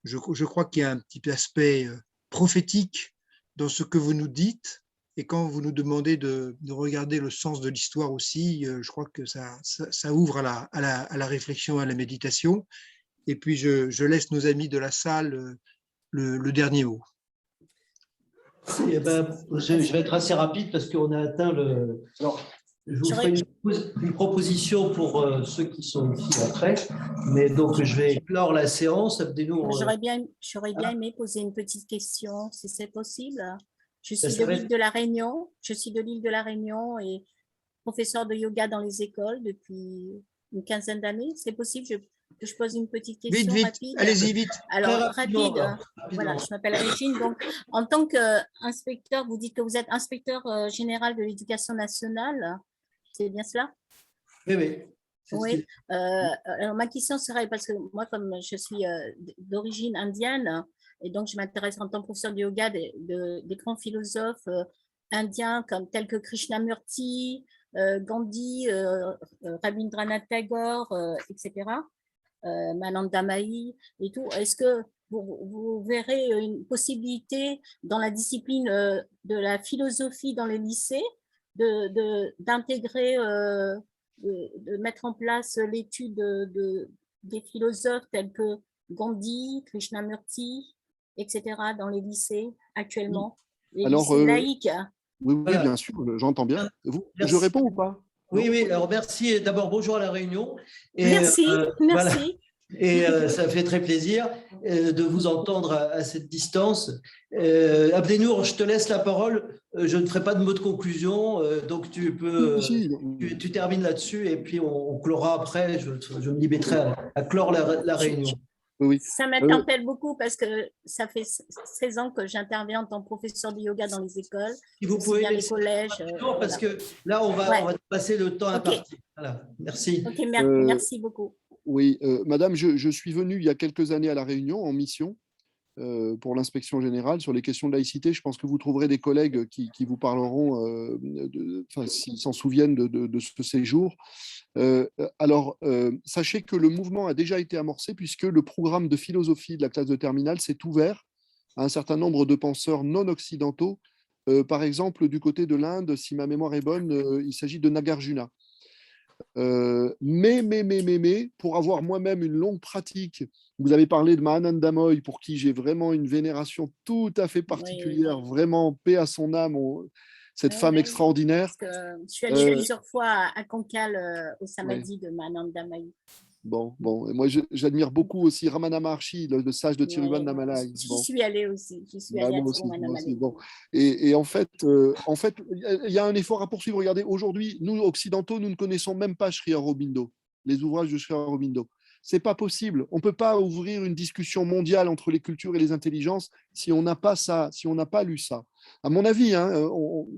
Je crois qu'il y a un petit aspect prophétique dans ce que vous nous dites, et quand vous nous demandez de regarder le sens de l'histoire aussi, je crois que ça ouvre à la réflexion, à la méditation. Et puis, je laisse nos amis de la salle le dernier mot. Je vais être assez rapide parce qu'on a atteint le… Alors, je vous ferai une proposition pour ceux qui sont ici après, mais donc je vais clore la séance. Abdenour, j'aurais bien aimé poser une petite question, si c'est possible. Je suis de l'île de la Réunion. Je suis de l'île de la Réunion et professeur de yoga dans les écoles depuis une quinzaine d'années. C'est possible que je pose une petite question rapide? Allez-y, vite. Alors, rapide. Voilà, je m'appelle Régine. Donc, en tant qu'inspecteur, vous dites que vous êtes inspecteur général de l'éducation nationale. C'est bien cela? Oui. Oui. Alors, ma question serait, parce que moi, comme je suis d'origine indienne, et donc je m'intéresse en tant que professeur de yoga des grands philosophes indiens tels que Krishnamurti, Gandhi, Rabindranath Tagore, etc., Mananda Mai et tout. Est-ce que vous verrez une possibilité dans la discipline de la philosophie dans les lycées d'intégrer, de mettre en place l'étude des philosophes tels que Gandhi, Krishnamurti, etc. dans les lycées actuellement, les lycées laïques? Oui, bien sûr, j'entends bien. Je réponds ou pas? Oui, alors merci. D'abord, bonjour à la Réunion. Et, merci. Voilà. Et ça fait très plaisir de vous entendre à cette distance. Abdenour, je te laisse la parole. Je ne ferai pas de mot de conclusion, donc tu peux, tu termines là-dessus et puis on clora après. Je me limiterai à clore la réunion. Oui. Ça m'interpelle beaucoup parce que ça fait 16 ans que j'interviens en tant que professeur de yoga dans les écoles, si vous pouvez dans les collèges. Parce que là, on va passer le temps imparti. Voilà. Merci. Ok, merci beaucoup. Oui, madame, je suis venu il y a quelques années à La Réunion en mission pour l'inspection générale sur les questions de laïcité. Je pense que vous trouverez des collègues qui vous parleront, s'ils s'en souviennent de ce séjour. Sachez que le mouvement a déjà été amorcé puisque le programme de philosophie de la classe de terminale s'est ouvert à un certain nombre de penseurs non occidentaux. Par exemple, du côté de l'Inde, si ma mémoire est bonne, il s'agit de Nagarjuna. Mais, pour avoir moi-même une longue pratique, vous avez parlé de Mahananda Moy, pour qui j'ai vraiment une vénération tout à fait particulière, vraiment paix à son âme, cette femme extraordinaire. Je suis allée plusieurs fois à Cancale au samadhi de Mahananda Moy. Bon, et moi j'admire beaucoup aussi Ramana Maharshi, le sage de Tiruvannamalai. J'y suis allée aussi. J'y suis allée à Tiruvannamalai. Et en fait, il y a un effort à poursuivre. Regardez, aujourd'hui, nous occidentaux, nous ne connaissons même pas Sri Aurobindo, les ouvrages de Sri Aurobindo. C'est pas possible. On peut pas ouvrir une discussion mondiale entre les cultures et les intelligences si on n'a pas ça, si on n'a pas lu ça. À mon avis,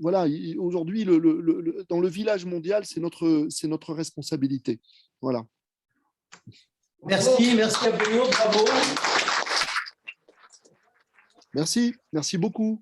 voilà, aujourd'hui, dans le village mondial, c'est notre responsabilité. Voilà. Merci Abdenour, bravo. Merci beaucoup.